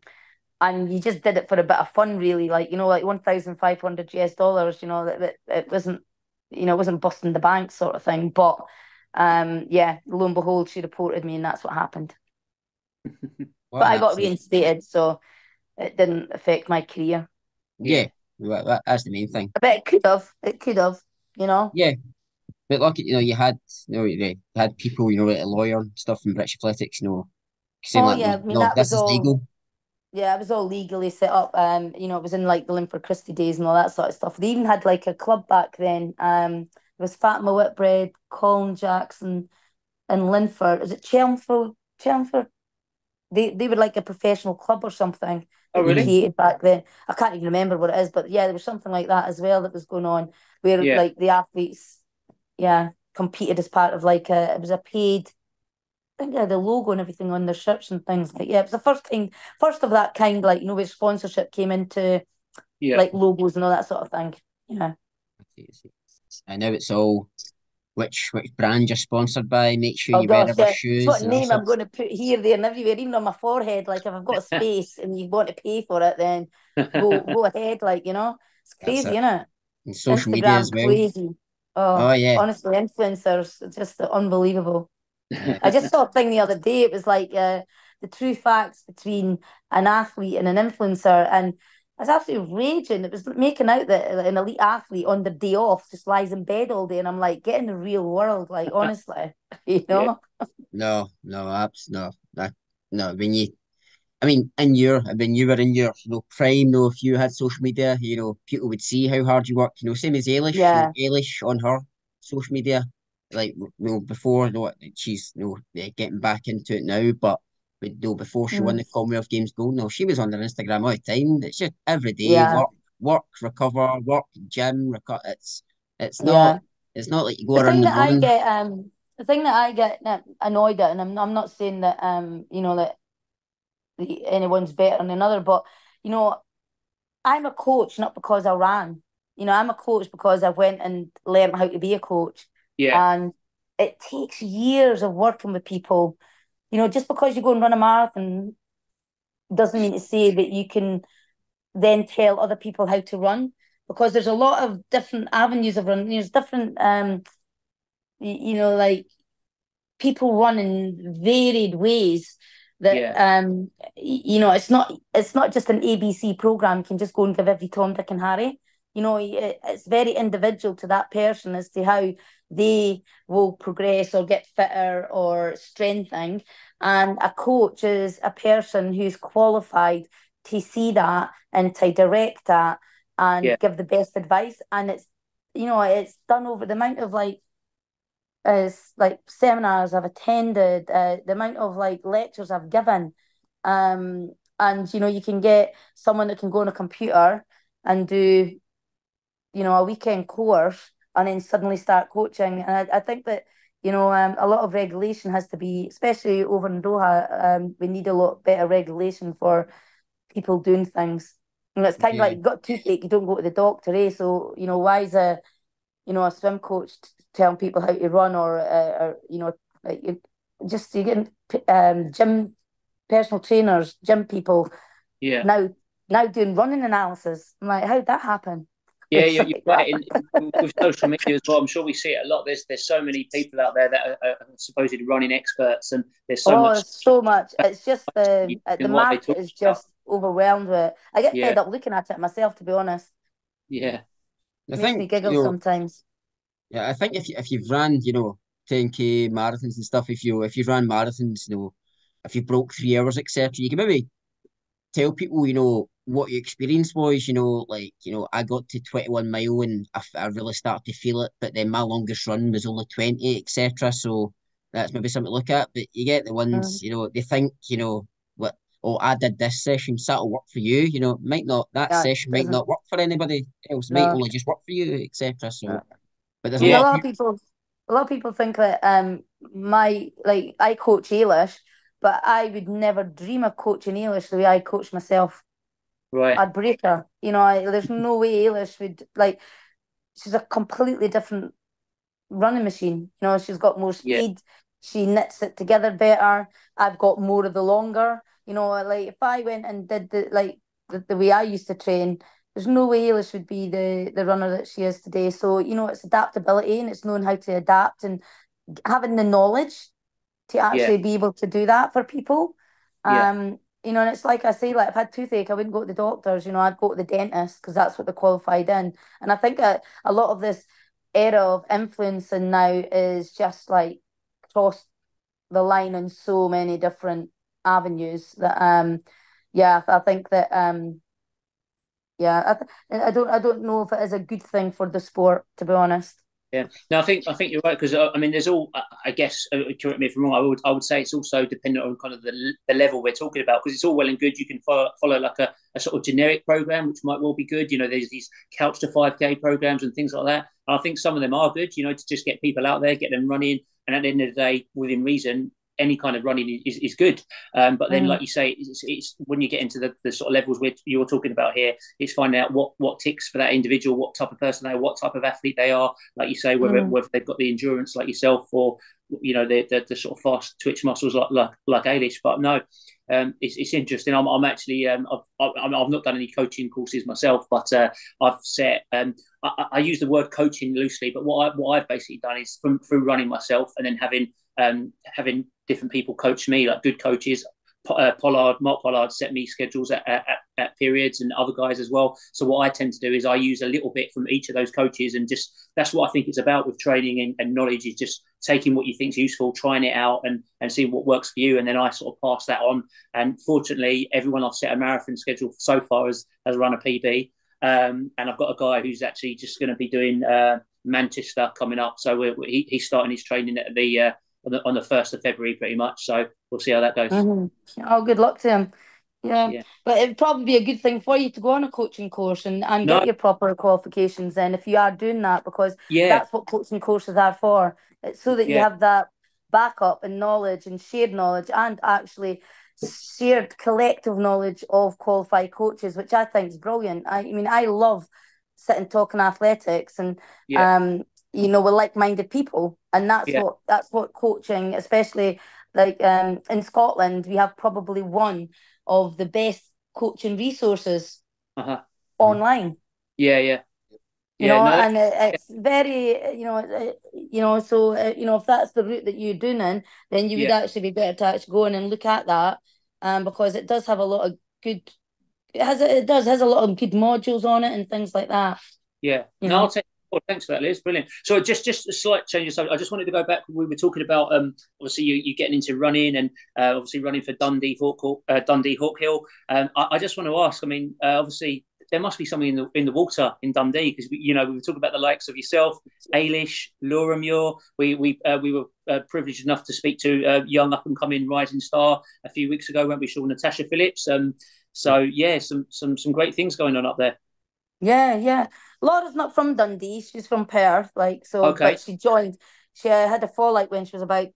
you just did it for a bit of fun, really. Like, you know, like $1,500 US. You know, that it wasn't, you know, it wasn't busting the bank sort of thing. But yeah, lo and behold, she reported me, and that's what happened. But I got reinstated, so it didn't affect my career. Yeah, that's the main thing. I bet it could have. It could have, you know. Yeah. But look, you know, you had people, you know, like a lawyer and stuff in British athletics, you know, saying I mean, no, this is legal. Yeah, it was all legally set up. You know, it was in like the Linford Christie days and all that sort of stuff. They even had like a club back then. There was Fatima Whitbread, Colin Jackson, and Linford. Is it Chelmsford? They were like a professional club or something. Oh, really? Created back then. I can't even remember what it is, but yeah, there was something like that as well that was going on, where like the athletes, competed as part of like it was a paid. I think they had the logo and everything on their shirts and things. Like, yeah, it was the first of that kind, like, you know, where sponsorship came into like logos and all that sort of thing. Yeah. I know it's all which brand you're sponsored by. Make sure you wear our shoes. What name I'm going to put here, there, and everywhere, even on my forehead. Like, if I've got a space and you want to pay for it, then go ahead. Like, you know, it's crazy, isn't it? And social media as well. Crazy. Oh yeah. Honestly, influencers, it's just unbelievable. I just saw a thing the other day. It was like the true facts between an athlete and an influencer, and I was absolutely raging. It was making out that an elite athlete on the day off just lies in bed all day, and I'm like, get in the real world, like honestly, you know? No, when you were in your prime, if you had social media, you know, people would see how hard you worked. You know, same as Eilish. Yeah. You know, Eilish on her social media, like, you know, before, you know, she's, you know, getting back into it now, but you know, before she won the Commonwealth Games gold, no, she was on her Instagram all the time. It's just every day, work, recover, work, gym, it's not like you go around the morning. The thing that I get annoyed at, and I'm not saying that you know, that anyone's better than another, but you know, I'm a coach not because I ran. You know, I'm a coach because I went and learned how to be a coach. Yeah. And it takes years of working with people. You know, just because you go and run a marathon doesn't mean to say that you can then tell other people how to run, because there's a lot of different avenues of running. There's different, you know, like people run in varied ways that, you know, it's not just an ABC program. You can just go and give every Tom, Dick and Harry. it's very individual to that person as to how they will progress or get fitter or strengthen. And a coach is a person who's qualified to see that and to direct that and give the best advice. And it's done over the amount of seminars I've attended, the amount of lectures I've given. And you can get someone that can go on a computer and do a weekend course and then suddenly start coaching. And I think that a lot of regulation has to be, especially over in Doha. We need a lot better regulation for people doing things. It's kind of like, you've got toothache, you don't go to the doctor, eh? So why is a swim coach telling people how to run, or you get gym personal trainers, gym people now doing running analysis. I'm like, how'd that happen? Yeah, you're right. With social media as well, I'm sure we see it a lot. There's so many people out there that are supposedly running experts, and there's so much. It's just the market is just overwhelmed with it. I get fed up looking at it myself, to be honest. Yeah, it makes me giggle sometimes. Yeah, I think if you've ran 10K marathons and stuff, if you've ran marathons, if you broke 3 hours, etc., you can maybe tell people, what your experience was, I got to 21 mile and I really started to feel it, but then my longest run was only 20, etc. So that's maybe something to look at. But you get the ones, they think, I did this session, so that'll work for you. Might not, that session might not work for anybody else, might only just work for you, etc. So, but there's a lot of people. A lot of people think that I coach Eilish, but I would never dream of coaching Eilish the way I coach myself. Right. I'd break her. There's no way Eilish would she's a completely different running machine. She's got more speed. She knits it together better. I've got more of the longer. If I went and did the way I used to train, there's no way Eilish would be the runner that she is today. So, it's adaptability, and it's knowing how to adapt and having the knowledge to actually be able to do that for people. And it's like I say, if I had toothache, I wouldn't go to the doctors, I'd go to the dentist, because that's what they're qualified in. And I think a lot of this era of influencing now is just crossed the line in so many different avenues that I think that I don't know if it is a good thing for the sport, to be honest. Yeah, no, I think you're right, because there's all, I guess, correct me if I'm wrong. I would say it's also dependent on kind of the level we're talking about, because it's all well and good. You can follow like a sort of generic program, which might well be good. There's these couch to 5K programs and things like that. And I think some of them are good. To just get people out there, get them running, and at the end of the day, within reason, any kind of running is good. But then, like you say, it's when you get into the sort of levels which you're talking about here, it's finding out what ticks for that individual, what type of person they are, what type of athlete they are. Like you say, whether they've got the endurance like yourself, or the sort of fast twitch muscles like Eilish. But no, it's interesting. I'm actually I've not done any coaching courses myself, but I've set I use the word coaching loosely, but what I've basically done is through running myself, and then having different people coach me, like good coaches. Mark Pollard set me schedules at periods, and other guys as well. So what I tend to do is I use a little bit from each of those coaches, and just that's what I think it's about with training and knowledge, is just taking what you think is useful, trying it out, and seeing what works for you, and then I sort of pass that on. And fortunately, everyone I've set a marathon schedule so far has run a PB, and I've got a guy who's actually just going to be doing Manchester coming up. So he's starting his training at on the 1st of February, pretty much. So we'll see how that goes. Oh, good luck to him. Yeah. But it'd probably be a good thing for you to go on a coaching course and get your proper qualifications then, if you are doing that, because that's what coaching courses are for. It's so that you have that backup and knowledge and shared knowledge, and actually shared collective knowledge of qualified coaches, which I think is brilliant. I love sitting talking athletics and with like-minded people, and that's what coaching, especially in Scotland, we have probably one of the best coaching resources online. And it's very so if that's the route that you're doing in, then you would actually be better to actually go in and look at that, because it does have a lot of good, it has a lot of good modules on it and things like that. Yeah. you No, I'll know. take. Well, thanks for that, Liz. Brilliant. So just a slight change of subject. I just wanted to go back. We were talking about obviously you getting into running and obviously running for Dundee Hawk Hill. I just want to ask. I mean, obviously there must be something in the water in Dundee because we were talking about the likes of yourself, Ailish, Laura Muir. We were privileged enough to speak to a young up and coming rising star a few weeks ago when we saw Natasha Phillips. So yeah, some great things going on up there. Yeah, yeah. Laura's not from Dundee. She's from Perth, like so. Okay. But she joined. She had a fallout when she was about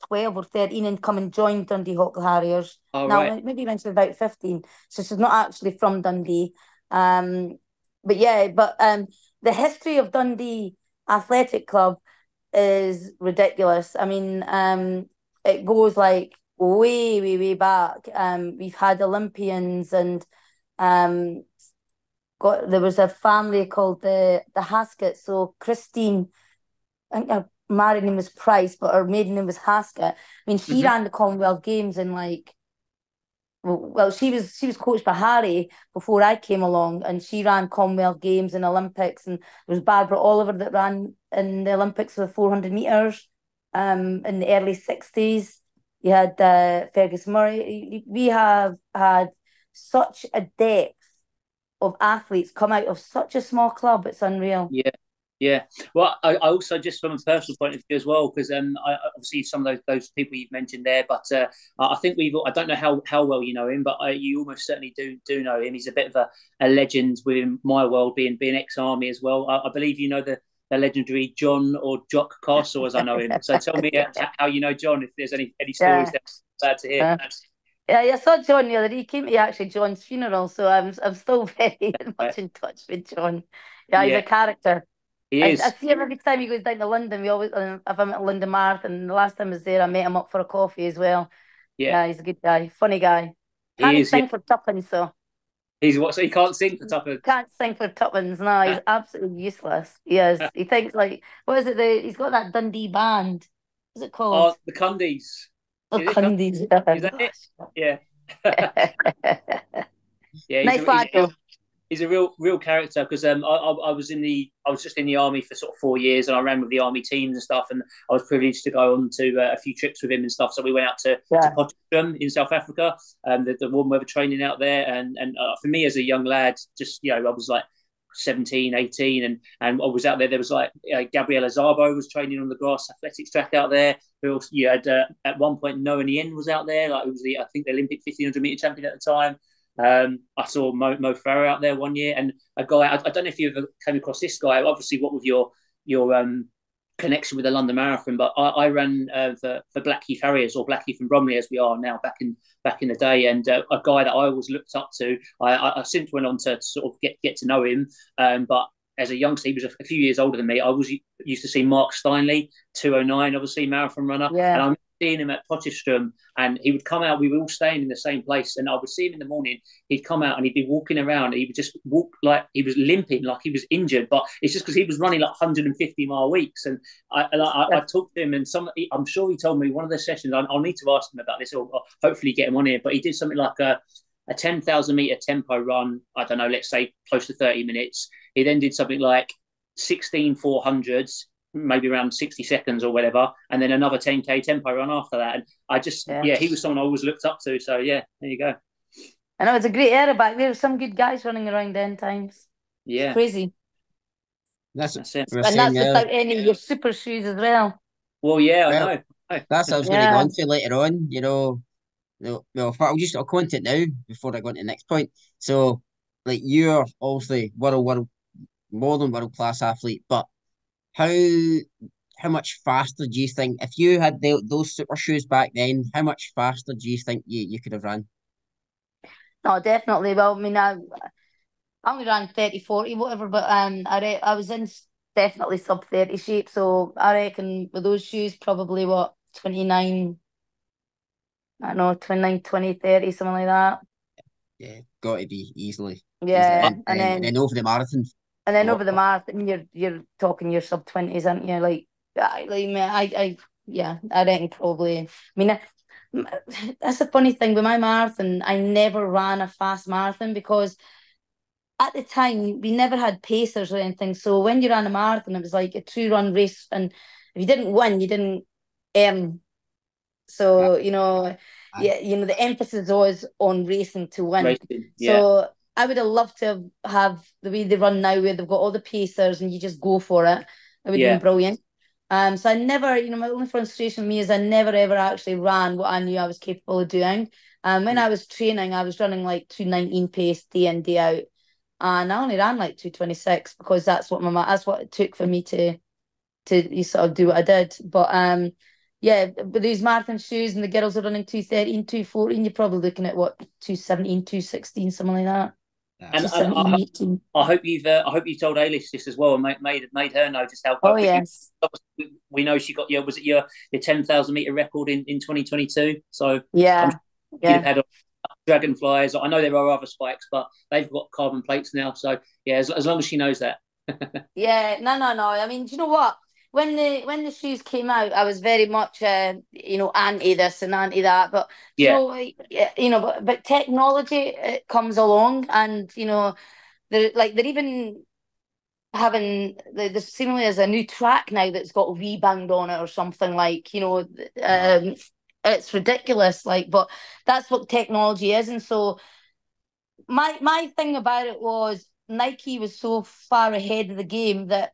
12 or 13 and come and join Dundee Hawk Harriers. All Now, right. maybe when she was about 15. So she's not actually from Dundee. Um, but yeah, the history of Dundee Athletic Club is ridiculous. I mean, it goes like way, way, way back. We've had Olympians and um there was a family called the Haskett. So Christine, I think her married name was Price, but her maiden name was Haskett. I mean, she Mm-hmm. ran the Commonwealth Games in like well, she was coached by Harry before I came along, and she ran Commonwealth Games and Olympics, and there was Barbara Oliver that ran in the Olympics for the 400 meters, in the early 60s. You had Fergus Murray. We have had such a depth of athletes come out of such a small club. It's unreal. Yeah, yeah. Well, I also just from a personal point of view as well, because I obviously some of those people you've mentioned there, but I think I don't know how well you know him, but you almost certainly do know him. He's a bit of a legend within my world, being ex-army as well. I believe you know the legendary John or Jock Castle, as I know him. So tell me how you know John, if there's any stories Yeah. there. Glad to hear. Uh, yeah, I saw John the other day. He came to actually John's funeral, so I'm still very Right. much in touch with John. Yeah, he's a Yeah, character. he I is. see him every time he goes down to London. We always, if I'm at London Marathon, the last time I was there, I met him up for a coffee as well. Yeah, Yeah, he's a good guy, funny guy. he Can't is. Yeah, sing for tuppence, so he's what? So he can't sing for top of. can't sing for tuppence. No, he's absolutely useless. He is. He thinks like, what is it? He's got that Dundee band. What's it called? Oh, the Cundies. Oh, Is it Cundies? Cundies. Is that it? Yeah. Yeah, Nice lad, though. he's a real character because I was just in the army for sort of 4 years and I ran with the army teams and stuff and I was privileged to go on to a few trips with him and stuff. So we went out to Yeah. Potchefstroom in South Africa, the warm weather training out there, and for me as a young lad, just I was like 17, 18, and I was out there. There was like Gabriella Zabo was training on the grass athletics track out there. Who else? You had at one point Noah Nien was out there, like it was I think the Olympic 1500 meter champion at the time. I saw Mo Farah out there one year, and a guy. I don't know if you ever came across this guy. Obviously, what with your connection with the London Marathon, but I ran for Blackheath Harriers or Blackheath and Bromley as we are now back in the day, and a guy that I always looked up to. I since went on to sort of get to know him, but as a youngster, he was a few years older than me. I was used to see Mark Steinley, 209, obviously marathon runner, Yeah. and I'm seeing him at Potchefstroom, and he would come out. We were all staying in the same place, and I would see him in the morning. He'd come out and he'd be walking around. And he would just walk like he was limping, like he was injured, but it's just because he was running like 150-mile weeks. And I talked to him, and I'm sure he told me one of the sessions. I'll need to ask him about this, or hopefully get him on here. But he did something like a 10,000 meter tempo run. I don't know, let's say close to 30 minutes. He then did something like 16 400s, maybe around 60 seconds or whatever, and then another 10K tempo run after that. And I just, he was someone I always looked up to. So yeah, there you go. I know it's a great era back there. Some good guys running around then times. Yeah, it's crazy. That's it. And that's without any of your super shoes as well. Well, yeah, I know. That's what I was going to go on to later on. Well, I'll go into it now before I go on to the next point. So, like, you're obviously more than world class athlete, but how much faster do you think if you had those super shoes back then? How much faster do you think you could have run? No, definitely. Well, I mean, I only ran 30, 40, whatever, but I was in definitely sub 30 shape. So I reckon with those shoes, probably 29, I don't know, 29, 20, 30, something like that. Yeah, got to be easily. Yeah, easily. And then over the marathon. And then over the marathon, you're talking your sub 20s, aren't you? Like I reckon probably. I mean, that's the funny thing with my marathon. I never ran a fast marathon because at the time, we never had pacers or anything. So when you ran a marathon, it was like a 2-run race. And if you didn't win, you didn't earn. I, So, I, yeah, the emphasis was on racing to win. Racing, yeah, So I would have loved to have the way they run now, where they've got all the pacers and you just go for it. It would have been yeah, brilliant. So I never, my only frustration with me is I never ever actually ran what I knew I was capable of doing. When I was training, I was running like 2:19 pace day in, day out. And I only ran like 2:26 because that's what it took for me to sort of do what I did. But yeah, with these marathon shoes and the girls are running 2:13, 2:14, you're probably looking at what, 2:17, 2:16, something like that. and I, 2:17, 18. I hope you've told Alice this as well and made her know just how Oh quick you. yes. We know she got was it your 10,000 meter record in 2022? So I'm Yeah. sure you'd have Yeah. had dragonflies. I know there are other spikes, but they've got carbon plates now. So yeah, as long as she knows that. Yeah, no, no, no. I mean, do you know what? When the shoes came out, I was very much anti this and anti that. But do you Yeah, know, but technology, it comes along, and they're even having there's seemingly there's a new track now that's got Rebound on it or something, like, uh, it's ridiculous, like, but that's what technology is. And so my thing about it was Nike was so far ahead of the game that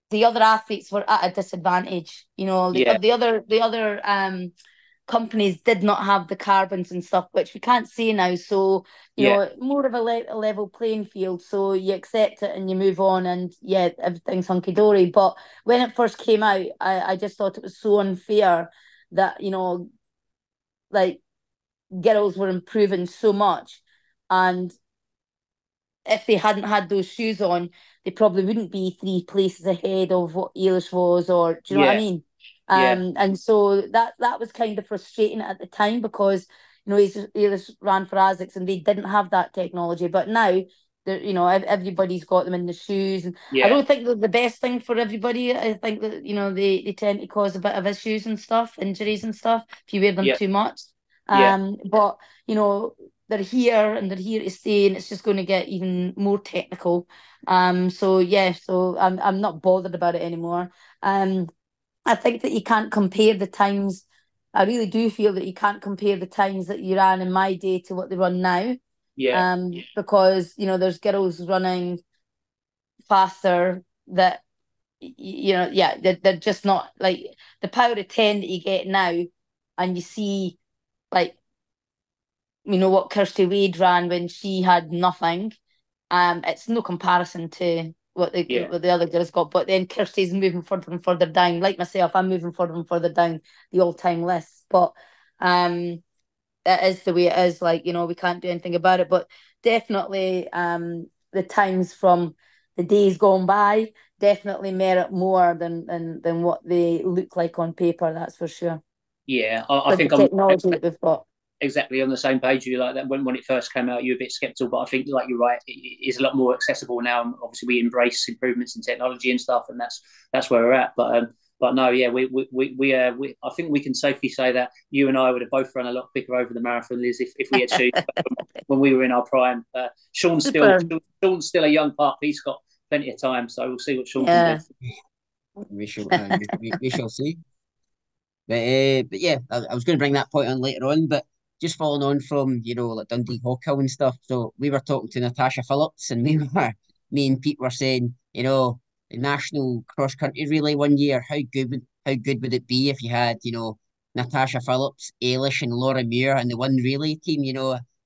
the other athletes were at a disadvantage. yeah, The other companies did not have the carbons and stuff, which we can't see now. So, yeah, more of a level playing field. So you accept it and you move on, and yeah, everything's hunky dory. But when it first came out, I just thought it was so unfair that, like, girls were improving so much. And if they hadn't had those shoes on, they probably wouldn't be 3 places ahead of what Eilish was, or do you know what I yeah, mean? yeah, And so that was kind of frustrating at the time, because Eilish ran for Asics and they didn't have that technology, but now everybody's got them in the shoes, and I yeah, don't think they're the best thing for everybody. I think that they tend to cause a bit of issues and stuff, injuries and stuff, if you wear them yeah, too much. yeah, But they're here and they're here to stay, and it's just going to get even more technical. So yeah, so I'm not bothered about it anymore. I think that you can't compare the times. I really do feel that you can't compare the times that you ran in my day to what they run now. yeah, Because there's girls running faster that yeah, they're just not like the power of 10 that you get now, and you see, like, what Kirsty Wade ran when she had nothing. It's no comparison to yeah, what the other girls got. But then Kirsty's moving further and further down. Like myself, I'm moving further and further down the all-time list. But it is the way it is. Like, we can't do anything about it. But definitely, the times from the days gone by definitely merit more than what they look like on paper. That's for sure. yeah. I With the think I'm technology that we've got. exactly on the same page with you. Like that when it first came out, you were a bit skeptical, but I think, like, you're right, it is a lot more accessible now. And obviously, we embrace improvements in technology and stuff, and that's where we're at. But no, yeah, I think we can safely say that you and I would have both run a lot quicker over the marathon, Liz, if we had shoes when we were in our prime. Super. Sean's still a young pup. He's got plenty of time, so we'll see what Sean can Yeah. do. we shall see. But yeah, I was going to bring that point on later on, but just following on from, like Dundee Hawkhill and stuff. So we were talking to Natasha Phillips, and me and Pete were saying, the national cross country relay one year, how good would it be if you had, Natasha Phillips, Ailish, and Laura Muir and the one relay team?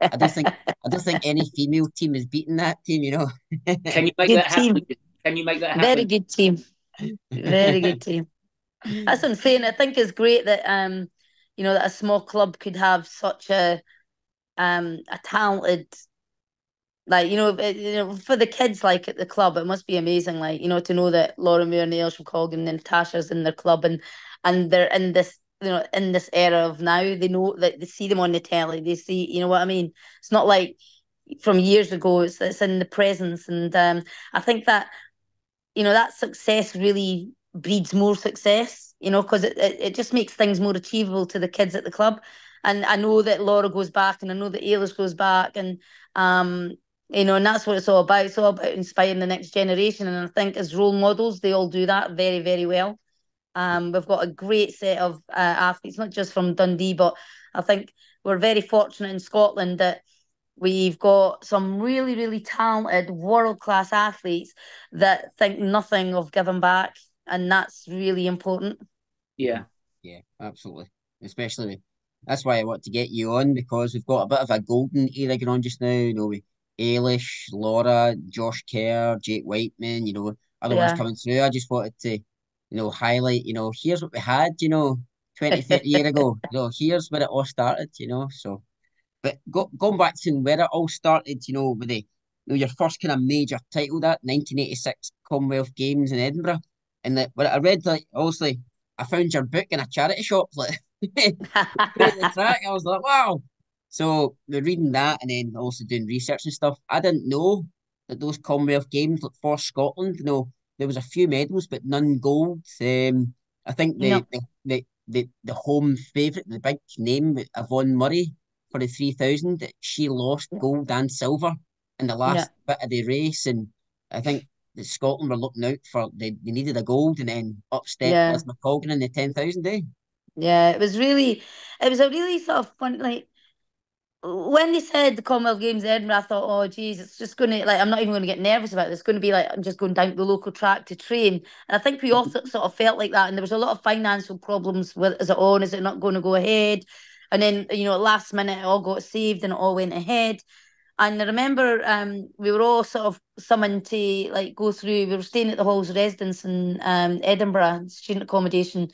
I don't think I don't think any female team is beating that team. Can you make Good that happen? team. Can you make that Very happen? good team. Very good team. That's what I'm saying. I think it's great that that a small club could have such a talented, like, for the kids, like, at the club, it must be amazing, like, to know that Laura Muir and Liz McColgan and Natasha's in their club, and they're in this, in this era of now. They know that they see them on the telly. They see, you know what I mean? It's not like from years ago. It's in the presence, and I think that that success really breeds more success, because it just makes things more achievable to the kids at the club. And I know that Laura goes back, and I know that Eilish goes back, and And that's what it's all about. It's all about inspiring the next generation. And I think as role models, they all do that very, very well. We've got a great set of athletes, not just from Dundee, but I think we're very fortunate in Scotland that we've got some really, really talented world-class athletes that think nothing of giving back, and that's really important. Yeah. Yeah, absolutely. Especially, that's why I want to get you on, because we've got a bit of a golden era going on just now, with Ailish, Laura, Josh Kerr, Jake Whiteman, other ones Yeah. coming through. I just wanted to, highlight, here's what we had, 20, 30 years ago. Here's where it all started, so. But going back to where it all started, with your first kind of major title, that 1986 Commonwealth Games in Edinburgh. And when I read, like, obviously, I found your book in a charity shop, like, put it in the track. I was like, wow. So we're reading that and then also doing research and stuff. I didn't know that those Commonwealth Games, like, for Scotland, there was a few medals, but none gold. I think No. the home favourite, the big name, Yvonne Murray, for the 3,000, she lost gold and silver in the Yeah. last bit of the race. And I think that Scotland were looking out for, they needed a gold, and then up stepped Yeah. Liz McColgan in the 10,000 day. Yeah. It was a really sort of fun, like, when they said the Commonwealth Games in Edinburgh, I thought, oh, geez, it's just going to, like, I'm not even going to get nervous about this. It's going to be like, I'm just going down to the local track to train. And I think we all sort of felt like that. And there was a lot of financial problems with, is it on? Is it not going to go ahead? And then, last minute, it all got saved and it all went ahead. And I remember we were all sort of summoned to, like, go through, we were staying at the Hall's residence in Edinburgh, student accommodation.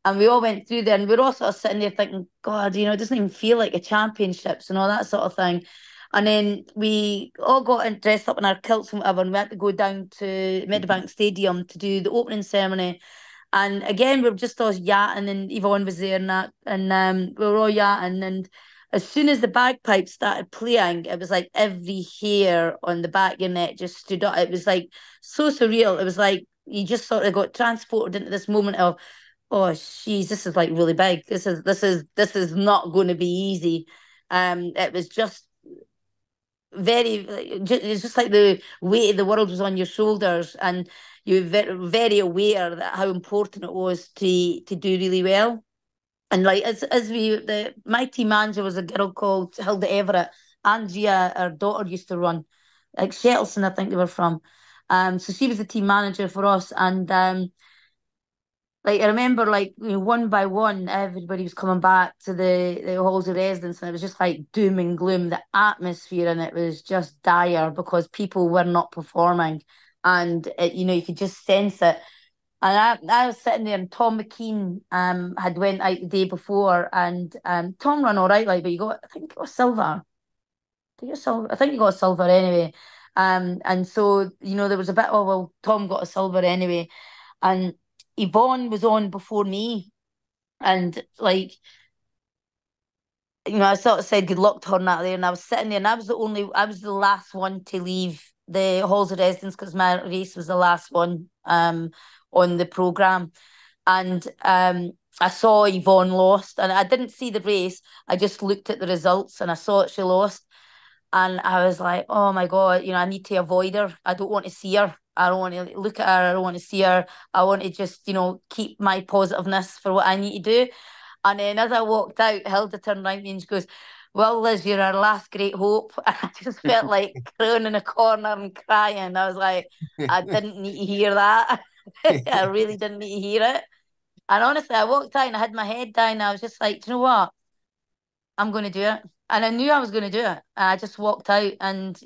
And we all went through there and we were all sort of sitting there thinking, God, it doesn't even feel like a championships and all that sort of thing. And then we all got dressed up in our kilts and whatever, and we had to go down to Meadowbank Stadium to do the opening ceremony. And again, we were just all yachting, and Yvonne was there and that, and we were all yachting. And as soon as the bagpipes started playing, it was like every hair on the back of your neck just stood up. It was like so surreal. It was like you just sort of got transported into this moment of, oh, jeez, this is like really big. This is not going to be easy. It was just it's just like the weight of the world was on your shoulders, and you were very, very aware that how important it was to do really well. And like as my team manager was a girl called Hilda Everett. Andrea, her daughter, used to run, like Shettleston, I think they were from. So she was the team manager for us, and like I remember, like, one by one, everybody was coming back to the halls of residence, and it was just like doom and gloom. The atmosphere and it was just dire because people were not performing, and you could just sense it. And I was sitting there, and Tom McKean had went out the day before, and Tom ran all right, like, but I think he got silver. I think he got a silver anyway. And so there was a bit. Oh well, Tom got a silver anyway, and Yvonne was on before me, and like I sort of said good luck to her and that there, and I was sitting there, and I was the last one to leave the halls of residence because my race was the last one on the programme, and I saw Yvonne lost, and I didn't see the race. I just looked at the results, and I saw that she lost, and I was like, oh my God, I need to avoid her. I don't want to see her. I don't want to look at her. I don't want to see her. I want to just, keep my positiveness for what I need to do. And then as I walked out, Hilda turned around to me and she goes, well, Liz, you're our last great hope. And I just felt like crying in a corner and crying. I was like, I didn't need to hear that. I really didn't need to hear it. And honestly, I walked out and I had my head down. I was just like, do you know what? I'm going to do it. And I knew I was going to do it. I just walked out and,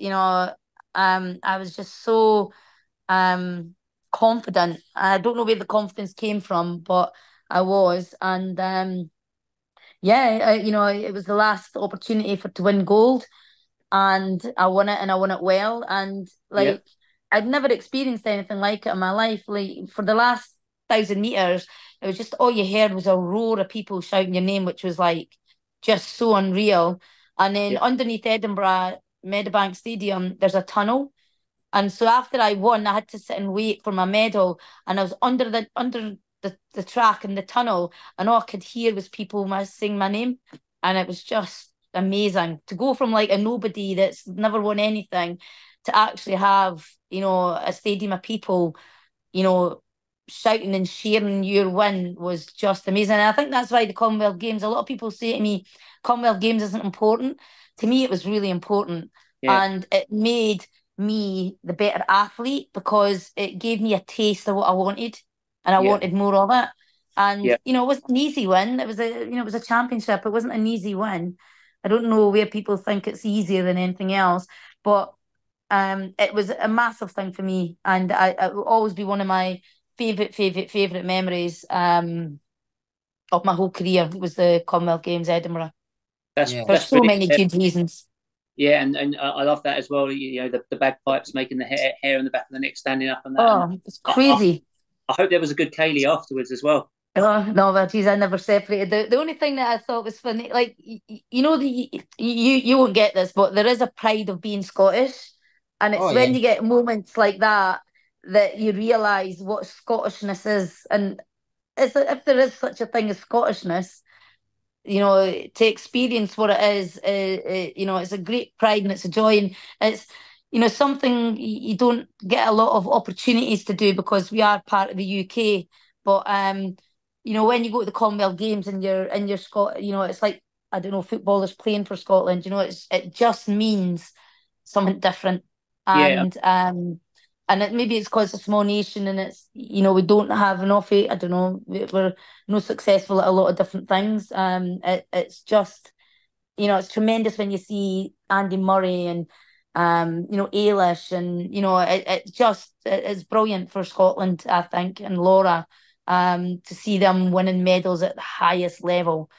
I was just so confident. I don't know where the confidence came from, but I was. And yeah, it was the last opportunity to win gold, and I won it, and I won it well. And Yeah. like I'd never experienced anything like it in my life. Like for the last 1,000 meters, it was just all you heard was a roar of people shouting your name, which was like just so unreal. And then Yeah. underneath Edinburgh Meadowbank Stadium, there's a tunnel. And so after I won, I had to sit and wait for my medal. And I was under the track in the tunnel, and all I could hear was people sing my name. And it amazing. To go from like a nobody that's never won anything to actually have, you know, a stadium of people, you know, shouting and cheering your win was just amazing. And I think that's why the Commonwealth Games, a lot of people say to me, Commonwealth Games isn't important. To me, it was really important. Yeah. And it made me the better athlete because it gave me a taste of what I wanted and I wanted more of it. And, you know, it wasn't an easy win. It was it was a championship. It wasn't an easy win. I don't know where people think it's easier than anything else, but it was a massive thing for me. And it will always be one of my favorite memories of my whole career was the Commonwealth Games, Edinburgh. For so many good reasons. Yeah, and I love that as well. You know, the bagpipes making the hair in the back of the neck standing up and that. Oh, it's crazy. I hope there was a good Kaylee afterwards as well. Oh no, but geez, I never separated. The only thing that I thought was funny, like you know, you won't get this, but there is a pride of being Scottish, and it's when you get moments like that that you realise what Scottishness is, and if there is such a thing as Scottishness, you know, to experience what it is, you know, it's a great pride and it's a joy, and it's, you know, something you don't get a lot of opportunities to do because we are part of the UK. But you know, when you go to the Commonwealth Games and you're Scot, you know, it's like, I don't know, footballers playing for Scotland. You know, it just means something different, and maybe it's because it's a small nation and it's, you know, we don't have enough. I don't know, we're not successful at a lot of different things. It's just, you know, it's tremendous when you see Andy Murray and you know, Ailish, and you know, it's brilliant for Scotland, I think, and Laura, to see them winning medals at the highest level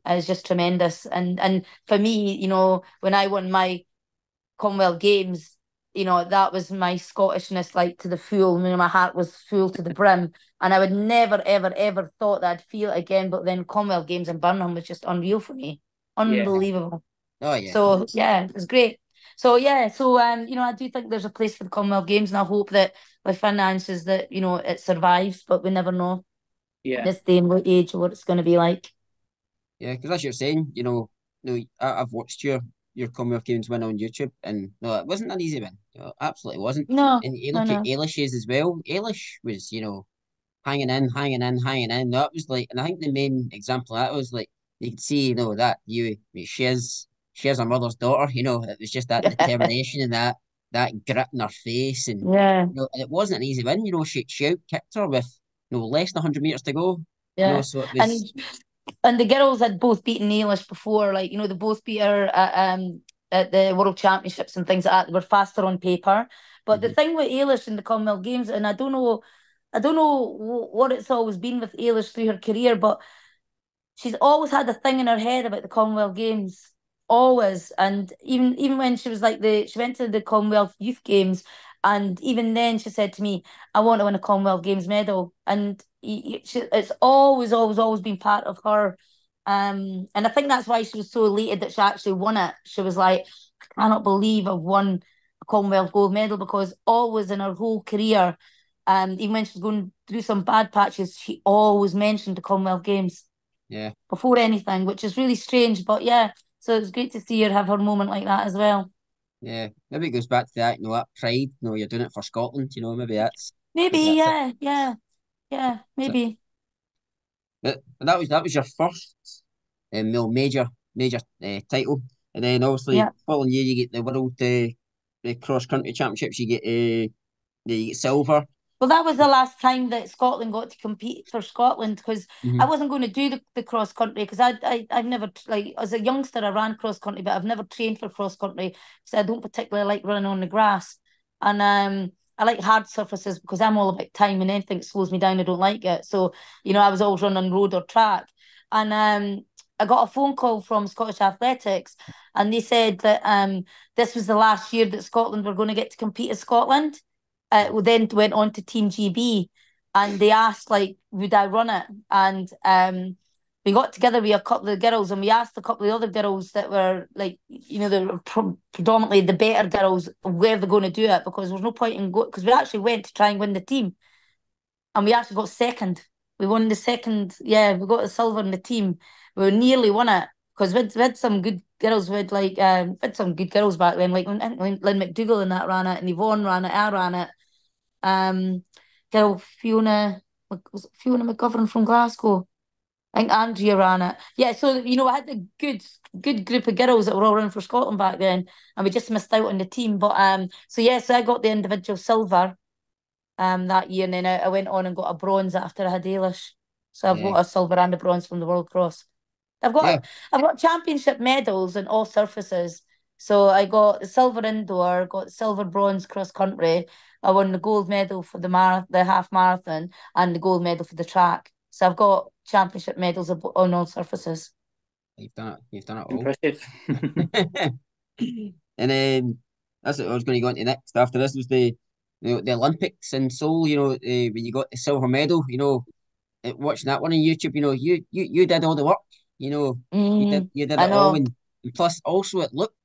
is just tremendous. And for me, you know, when I won my Commonwealth Games, you know, that was my Scottishness, like, to the full. I mean, my heart was full to the brim, and I would never, ever, ever thought that I'd feel it again. But then Commonwealth Games in Birmingham was just unreal for me, unbelievable. Oh yeah. So yeah, it was great. So yeah, you know, I do think there's a place for the Commonwealth Games, and I hope that with finances that, you know, it survives, but we never know. Yeah. This day and age, what it's going to be like. Yeah, because as you're saying, you know, I've watched your Commonwealth Games win on YouTube, and no, it wasn't an easy win. You know, absolutely wasn't. No, And you no, look at no. Eilish's as well. Eilish was, you know, hanging in, hanging in, hanging in. That was like, and I think the main example of that was like, you could see, you know, that she is her mother's daughter. You know, it was just that determination and that grit in her face, and Yeah, you know, it wasn't an easy win. You know, she out kicked her with, you know, less than 100 meters to go. You know, yeah. so it And was. the girls had both beaten Eilish before, like, you know, they both beat her at the World Championships and things like that. They were faster on paper. But the thing with Eilish in the Commonwealth Games, and I don't know what it's always been with Eilish through her career, but she's always had a thing in her head about the Commonwealth Games, always. And even when she was like she went to the Commonwealth Youth Games, and even then she said to me, "I want to win a Commonwealth Games medal." And it's always been part of her. And I think that's why she was so elated that she actually won it. She was like, "I cannot believe I've won a Commonwealth gold medal," because always in her whole career, even when she was going through some bad patches, she always mentioned the Commonwealth Games. Yeah. Before anything, which is really strange. But yeah, so it's great to see her have her moment like that as well. Yeah, maybe it goes back to that, you know, that pride. You know, you're doing it for Scotland. You know, Maybe, maybe that's it. yeah, So, maybe. but that was your first, major title, and then obviously Yeah. following year you get the world the cross country championships. You get silver. Well, that was the last time that Scotland got to compete for Scotland, because I wasn't going to do the cross country, because I've never, like, as a youngster I ran cross country, but I've never trained for cross country, so I don't particularly like running on the grass, and I like hard surfaces because I'm all about time, and anything that slows me down I don't like it. So, you know, I was always running road or track, and I got a phone call from Scottish Athletics, and they said that this was the last year that Scotland were going to get to compete as Scotland. We then went on to Team GB, and they asked, like, would I run it? And we got together with a couple of girls, and we asked a couple of other girls that were, like, you know, they were predominantly the better girls, where they're going to do it, because there was no point in going, because we actually went to try and win the team, and we actually got second. We won the second, yeah, we got the silver in the team. We nearly won it because we had some good girls. We had some good girls back then, like Lynn McDougall and that ran it, and Yvonne ran it, I ran it. Girl Fiona, was it Fiona McGovern from Glasgow? I think Andrea ran it. Yeah, so I had a good group of girls that were all running for Scotland back then, and we just missed out on the team. But so I got the individual silver that year, and then I went on and got a bronze after I had Ailish. So I've got a silver and a bronze from the World Cross. I've got championship medals in all surfaces. So I got the silver indoor, got the silver bronze cross country. I won the gold medal for the half marathon, and the gold medal for the track. So I've got championship medals on all surfaces. You've done it all. Impressive. And that's what I was going to go into next. After this was the Olympics in Seoul. When you got the silver medal. Watching that one on YouTube. You did all the work. You did I it all, know. and plus also it looked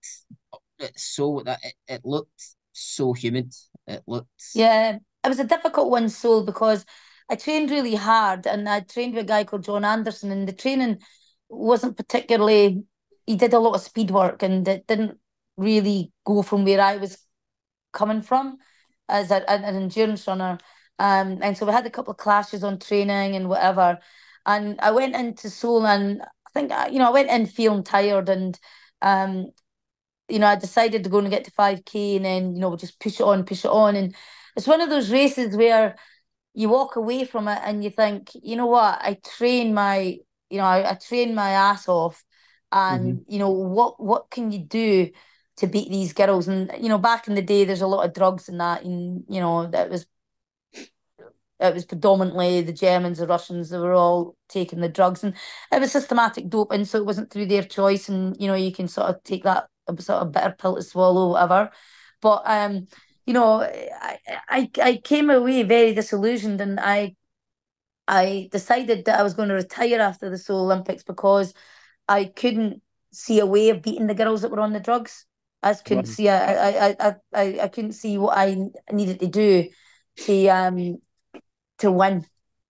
it looked so humid. It looked Yeah, it was a difficult one, Seoul, because I trained really hard, and I trained with a guy called John Anderson, and the training wasn't particularly. He did a lot of speed work, and it didn't really go from where I was coming from as an endurance runner. And so we had a couple of clashes on training and whatever. And I went into Seoul, and I think I went in feeling tired, and I decided to go and get to 5K, and then we'll just push it on. And it's one of those races where you walk away from it and you think, you know what, I train I train my ass off, and what can you do to beat these girls? And back in the day, there's a lot of drugs and that, and that it was predominantly the Germans, the Russians, they were all taking the drugs, and it was systematic doping, so it wasn't through their choice, and you can sort of take that sort of bitter pill to swallow, whatever. But I came away very disillusioned, and I decided that I was going to retire after the Seoul Olympics because I couldn't see a way of beating the girls that were on the drugs. I just couldn't see. I couldn't see what I needed to do to win,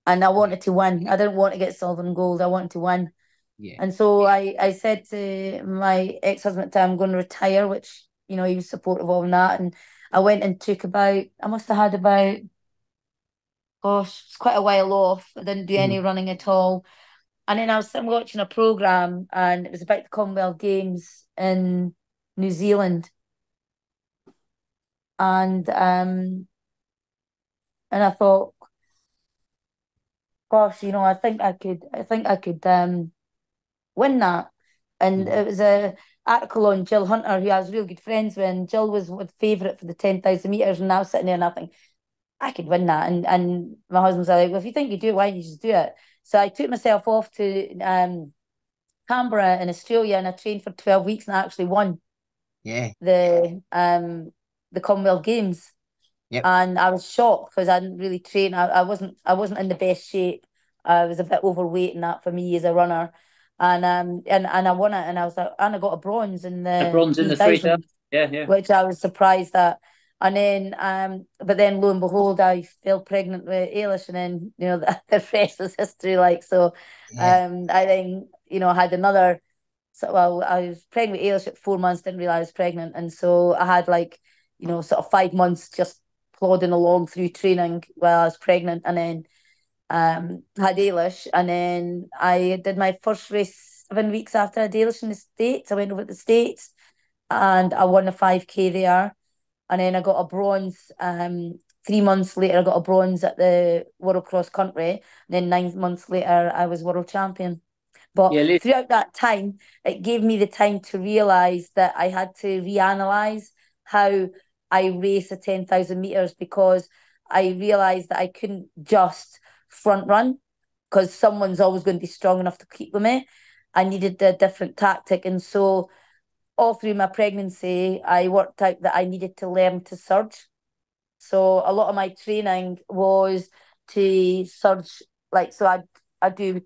and I wanted to win. I didn't want to get silver and gold. I wanted to win. yeah. And so I said to my ex-husband that I'm going to retire, which he was supportive of that. And I went and took I must have had about, gosh, it's quite a while off. I didn't do any running at all. And then I was sitting watching a program, and it was about the Commonwealth Games in New Zealand. And I thought, gosh, I think I could win that. And it was a article on Jill Hunter, who I was real good friends with, and Jill was the favourite for the 10,000 metres, and I was sitting there and I think, I could win that. And my husband's like, well, if you think you do it, why don't you just do it? So I took myself off to Canberra in Australia, and I trained for 12 weeks, and I actually won the Commonwealth Games. Yep. And I was shocked because I didn't really train. I wasn't in the best shape. I was a bit overweight, and that for me as a runner. And I won it, and I was like, and I got a bronze in the 3,000. Yeah. Which I was surprised at. And then but then lo and behold, I fell pregnant with Ailish, and then the rest is history. I then I had another. So I was pregnant with Ailish at 4 months, didn't realize I was pregnant, and so I had sort of 5 months just plodding along through training while I was pregnant, and then had Ailish, and then I did my first race 7 weeks after I had Ailish in the States. I went over to the States, and I won a 5K there, and then I got a bronze. 3 months later, I got a bronze at the World Cross Country, and then 9 months later, I was world champion. But throughout that time, it gave me the time to realise that I had to reanalyse how I race a 10,000 metres, because I realised that I couldn't just front run because someone's always going to be strong enough to keep with me. I needed a different tactic. And so all through my pregnancy, I worked out that I needed to learn to surge. So a lot of my training was to surge. So I do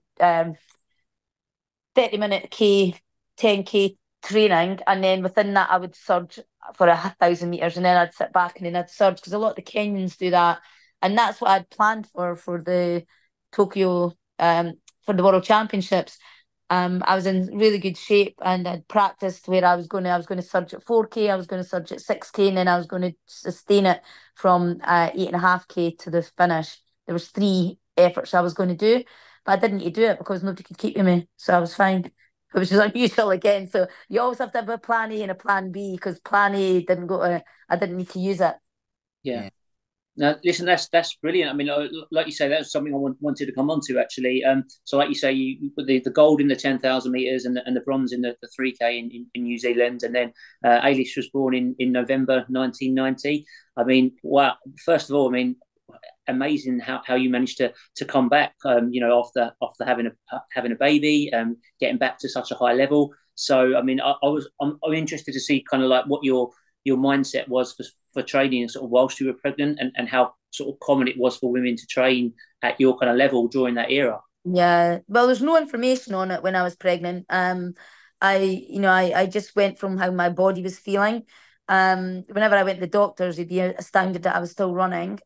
30-minute 10K training, and then within that I would surge for 1,000 metres, and then I'd sit back and then I'd surge, because a lot of the Kenyans do that, and that's what I'd planned for the Tokyo for the World Championships. I was in really good shape, and I'd practiced where I was going to surge at 4K, I was going to surge at 6K, and then I was going to sustain it from 8.5K to the finish. There was 3 efforts I was going to do, but I didn't need to do it because nobody could keep me, so I was fine. Which is unusual again. So you always have to have a plan A and a plan B, because plan A didn't go to, I didn't need to use it. Yeah. Now, listen, that's brilliant. I mean, like you say, that was something I wanted to come on to, actually. So, like you say, the gold in the 10,000 meters and the bronze in the 3K in New Zealand, and then Eilish was born in November 1990. I mean, wow! First of all, I mean, amazing how you managed to come back. After having a baby, getting back to such a high level. So, I mean, I'm interested to see kind of like what your mindset was for training sort of whilst you were pregnant, and how sort of common it was for women to train at your kind of level during that era. Yeah, well, there's no information on it when I was pregnant. I just went from how my body was feeling. Whenever I went to the doctors, they'd be astounded that I was still running.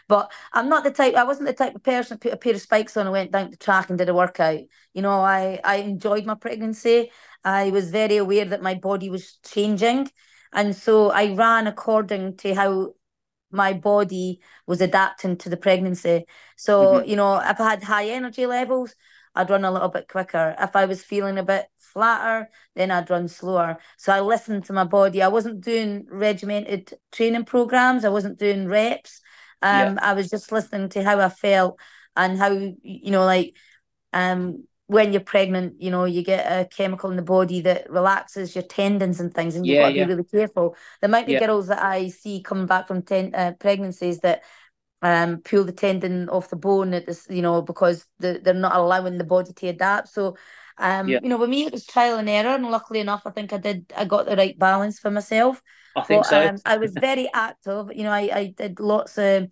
But I wasn't the type of person that put a pair of spikes on and went down to the track and did a workout. I enjoyed my pregnancy. I was very aware that my body was changing. And so I ran according to how my body was adapting to the pregnancy. So, Mm-hmm. If I had high energy levels, I'd run a little bit quicker. If I was feeling a bit flatter, then I'd run slower. So I listened to my body. I wasn't doing regimented training programs. I wasn't doing reps. Yeah. I was just listening to how I felt, and how, when you're pregnant, you get a chemical in the body that relaxes your tendons and things, and you've Yeah. got to be Yeah. really careful. The amount of Yeah. girls that I see coming back from pregnancies that pull the tendon off the bone at this, because they're not allowing the body to adapt. So, Yeah. with me, it was trial and error, and luckily enough, I think I got the right balance for myself. I think But so. I was very active. I did lots of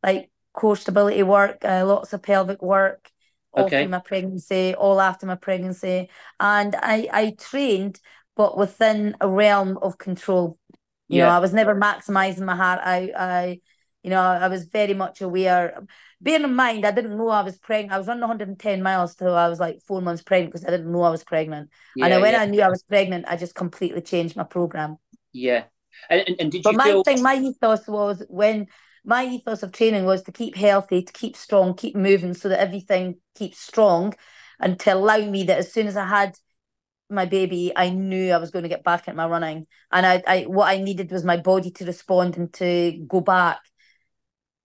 like core stability work, lots of pelvic work all through Okay. my pregnancy, all after my pregnancy. And I trained, but within a realm of control. Yeah. I was never maximizing my heart. I was very much aware. Bearing in mind, I didn't know I was pregnant. I was running 110 miles till I was like 4 months pregnant, because I didn't know I was pregnant. And Yeah. then when Yeah. I knew I was pregnant, I just completely changed my program. Yeah. And did But you feel? my ethos of training was to keep healthy, to keep strong, keep moving, so that everything keeps strong, and to allow me that as soon as I had my baby, I knew I was going to get back at my running. And what I needed was my body to respond and to go back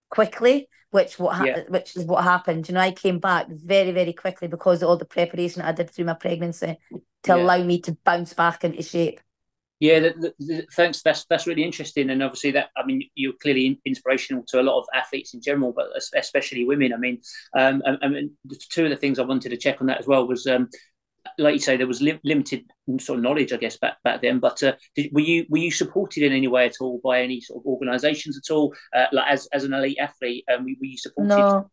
quickly, Yeah. which is what happened. I came back very, very quickly because of all the preparation I did through my pregnancy to Yeah. allow me to bounce back into shape. Yeah, thanks. That's really interesting, and obviously that, I mean, you're clearly inspirational to a lot of athletes in general, but especially women. I mean, I mean, two of the things I wanted to check on that as well was, like you say, there was limited sort of knowledge, I guess, back then. But were you supported in any way at all by any sort of organisations at all? Like as an elite athlete, were you supported? No.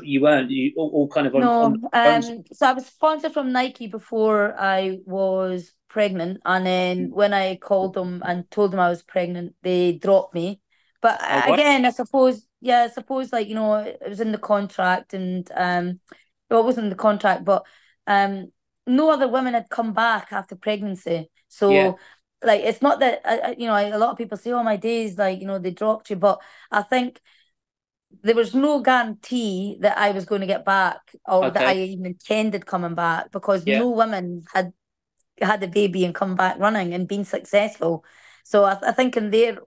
You weren't. You all kind of on No, your own? so I was sponsored from Nike before I was pregnant, and then when I called them and told them I was pregnant, they dropped me. But Oh, right. again, I suppose like it was in the contract, and well, it wasn't in the contract, but no other women had come back after pregnancy, Yeah. so like it's not that a lot of people say, "Oh my days," like they dropped you, but I think there was no guarantee that I was going to get back, or that I Okay. even intended coming back, because Yeah. no women had a baby and come back running and been successful. So I think in their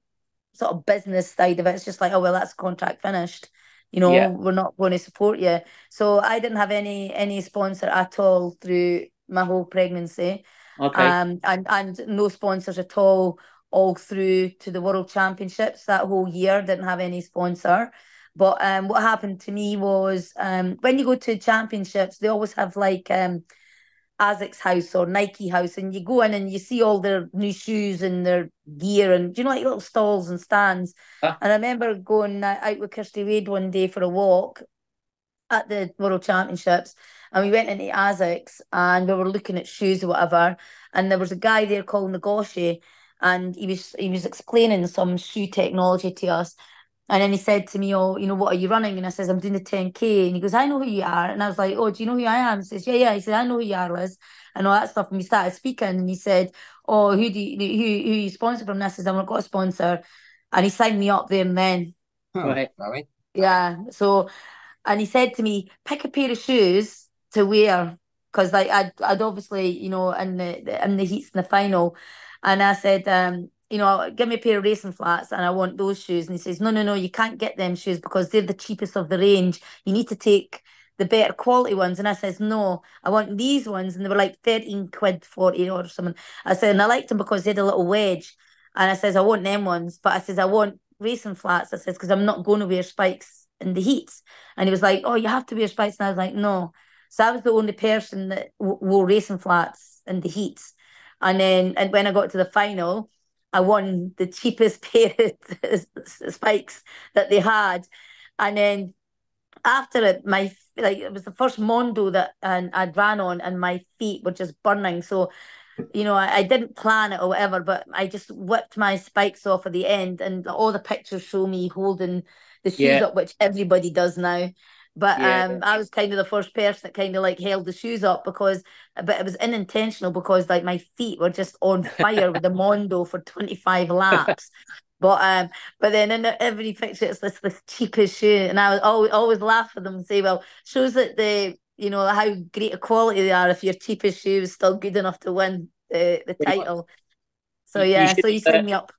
sort of business side of it, it's just like, oh well, that's contract finished. Yeah. We're not going to support you. So I didn't have any sponsor at all through my whole pregnancy, Okay. and no sponsors at all through to the World Championships that whole year. Didn't have any sponsor. But what happened to me was, when you go to championships, they always have like ASICS house or Nike house, and you go in and you see all their new shoes and their gear, and like little stalls and stands. Huh? And I remember going out with Kirsty Wade one day for a walk at the World Championships, and we went into ASICS and we were looking at shoes or whatever, and there was a guy there called Nagoshi, and he was explaining some shoe technology to us. And then he said to me, "Oh, what are you running?" And I says, "I'm doing the 10K." And he goes, "I know who you are." And I was like, "Oh, do you know who I am?" He says, "Yeah, yeah." He said, "I know who you are, Liz," and all that stuff. And we started speaking, and he said, "Oh, who you sponsor from?" And I says, "I've not got a sponsor." And he signed me up there and then. Oh, Right. right. Yeah. So, and he said to me, "Pick a pair of shoes to wear," because like I'd obviously, in the heats in the final, and I said, "Give me a pair of racing flats, and I want those shoes." And he says, "No, no, no, you can't get them shoes because they're the cheapest of the range. You need to take the better quality ones." And I says, "No, I want these ones," and they were like 13 quid, 40 or something. I said, and I liked them because they had a little wedge, and I says, "I want them ones," but I says, "I want racing flats," I says, "because I'm not going to wear spikes in the heats." And he was like, "Oh, you have to wear spikes." And I was like, "No." So I was the only person that wore racing flats in the heats. And when I got to the final, I won the cheapest pair of spikes that they had. And then after it, it was the first Mondo that I'd ran on, and my feet were just burning. So I didn't plan it or whatever, but I just whipped my spikes off at the end, and all the pictures show me holding the shoes Yeah. up, which everybody does now. But Yeah. I was kind of the first person that kind of like held the shoes up but it was unintentional because like my feet were just on fire with the Mondo for 25 laps. But then in every picture it's this cheapest shoe, and I was always laugh at them and say, well, shows that how great a quality they are if your cheapest shoe is still good enough to win the title. So You yeah, should so you signed me up.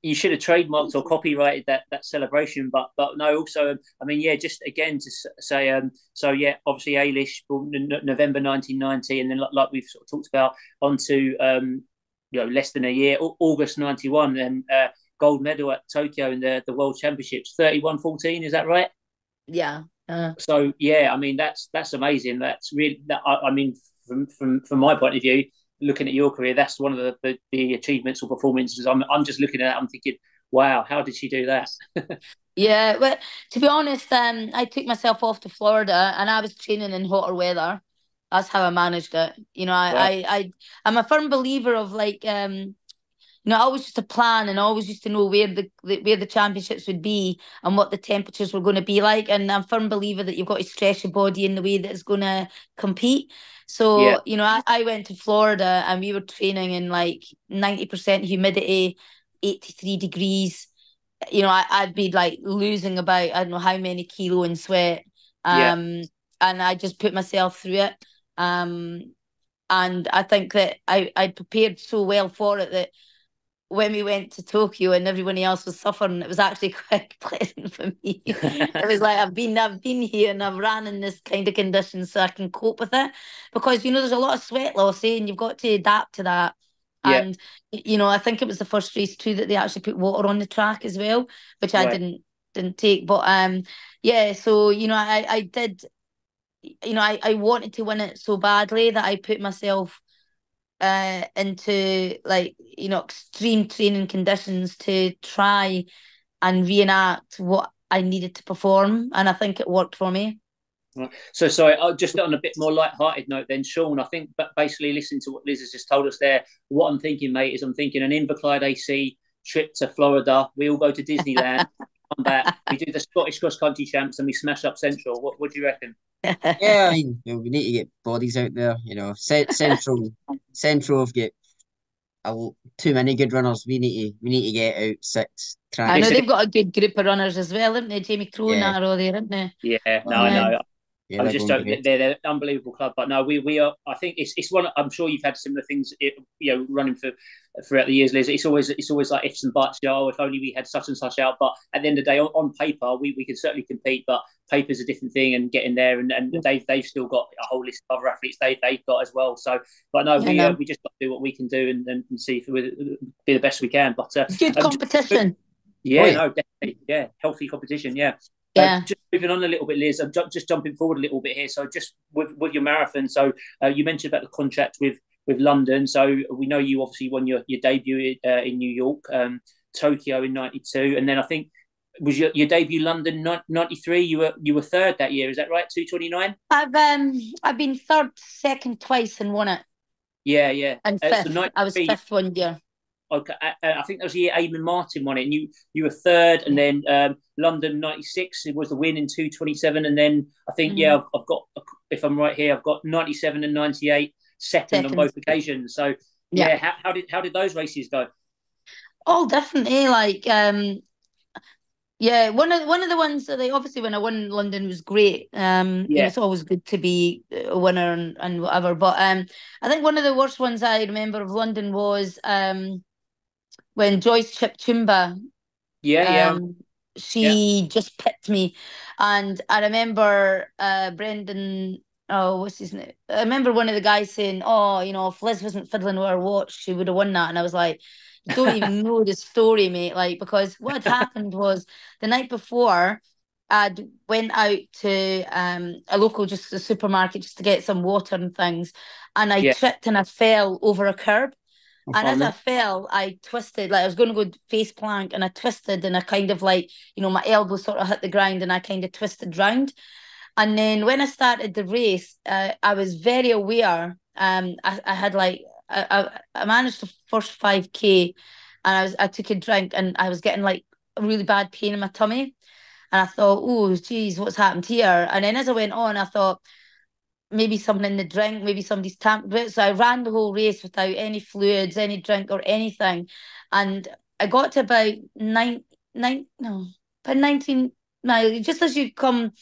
you should have trademarked or copyrighted that celebration, but no. Also, I mean, yeah, just again to say, so yeah, obviously Eilish, November 1990, and then like we've sort of talked about, onto less than a year, August 91, and gold medal at Tokyo in the World Championships, 31:14. Is that right? Yeah. So yeah, I mean that's amazing. That's really I mean from my point of view, looking at your career, that's one of the achievements or performances. I'm just looking at it, I'm thinking, wow, how did she do that? Yeah, well, to be honest, I took myself off to Florida and I was training in hotter weather. That's how I managed it. Right. I'm a firm believer of like I always used to plan and always used to know where the championships would be and what the temperatures were going to be like. And I'm a firm believer that you've got to stretch your body in the way that it's going to compete. Yeah. So, I went to Florida and we were training in like 90% humidity, 83 degrees. I'd be like losing about, I don't know how many kilo in sweat. Yeah. And I just put myself through it. And I think that I prepared so well for it that when we went to Tokyo and everyone else was suffering, it was actually quite pleasant for me. It was like I've been here and I've ran in this kind of condition so I can cope with it. Because there's a lot of sweat loss, and you've got to adapt to that. Yeah. And I think it was the first race too that they actually put water on the track as well, which I Right. didn't take. But yeah, so I did, I wanted to win it so badly that I put myself into like extreme training conditions to try and reenact what I needed to perform, and I think it worked for me. Right. So sorry, just on a bit more light-hearted note then, Sean, I think basically listening to what Liz has just told us there, what I'm thinking, mate, is I'm thinking an Inverclyde AC trip to Florida. We all go to Disneyland, come back, we do the Scottish cross country champs, and we smash up Central. What do you reckon? Yeah, I mean, we need to get bodies out there. Central have got too many good runners. We need to get out six. Try I and know It's get. an, they've got a good group of runners as well, haven't they? Jamie Crow and Yeah, that are all there, haven't they? yeah, no, I Yeah. know. yeah, I was they're just going joking. great. They're an unbelievable club, but no, we are. I think it's one. I'm sure you've had similar things, running throughout the years, Liz. It's always like ifs and buts. If only we had such and such out. But at the end of the day, on paper, we can certainly compete. But paper's a different thing, and getting there, and they've still got a whole list of other athletes they've got as well. So, but no, I know. we just got to do what we can do and see if we be the best we can. But Good competition. Oh yeah, yeah, no, definitely, yeah, healthy competition, yeah. Yeah. Just moving on a little bit, Liz. I'm just jumping forward a little bit here. So, just with your marathon. So, you mentioned about the contract with London. So, we know you obviously won your debut in New York, Tokyo in '92, and then I think was your debut London '93. You were third that year. Is that right? 2:29. I've been third, second twice, and won it. Yeah, yeah. And So fifth. I was '93. fifth one year. I think that was the year Eamon Martin won it, and you were third, and then London '96 it was the win in 2:27, and then I think I've got, if I'm right here, I've got '97 and '98 second on both occasions. So how did those races go? All different, eh? Like yeah, one of the ones that obviously when I won London was great. It's always good to be a winner and whatever. But I think one of the worst ones I remember of London was when Joyce Chipchumba, she just picked me, and I remember Brendan. Oh, what's his name? I remember one of the guys saying, "Oh, if Liz wasn't fiddling with her watch, she would have won that." And I was like, "You don't even know the story, mate." Like, because what had happened was the night before, I'd went out to a local just a supermarket just to get some water and things, and I tripped and I fell over a curb. And as I fell, I twisted, like I was going to go face plank, and I twisted, and I kind of like, my elbow sort of hit the ground, and I kind of twisted round. And then when I started the race, I was very aware. I had like I managed the first 5K, and I took a drink, and I was getting like a really bad pain in my tummy, and I thought, oh, geez, what's happened here? And then as I went on, I thought maybe something in the drink, maybe somebody's tampered with it. So I ran the whole race without any fluids, any drink or anything, and I got to about 19 miles, just as you come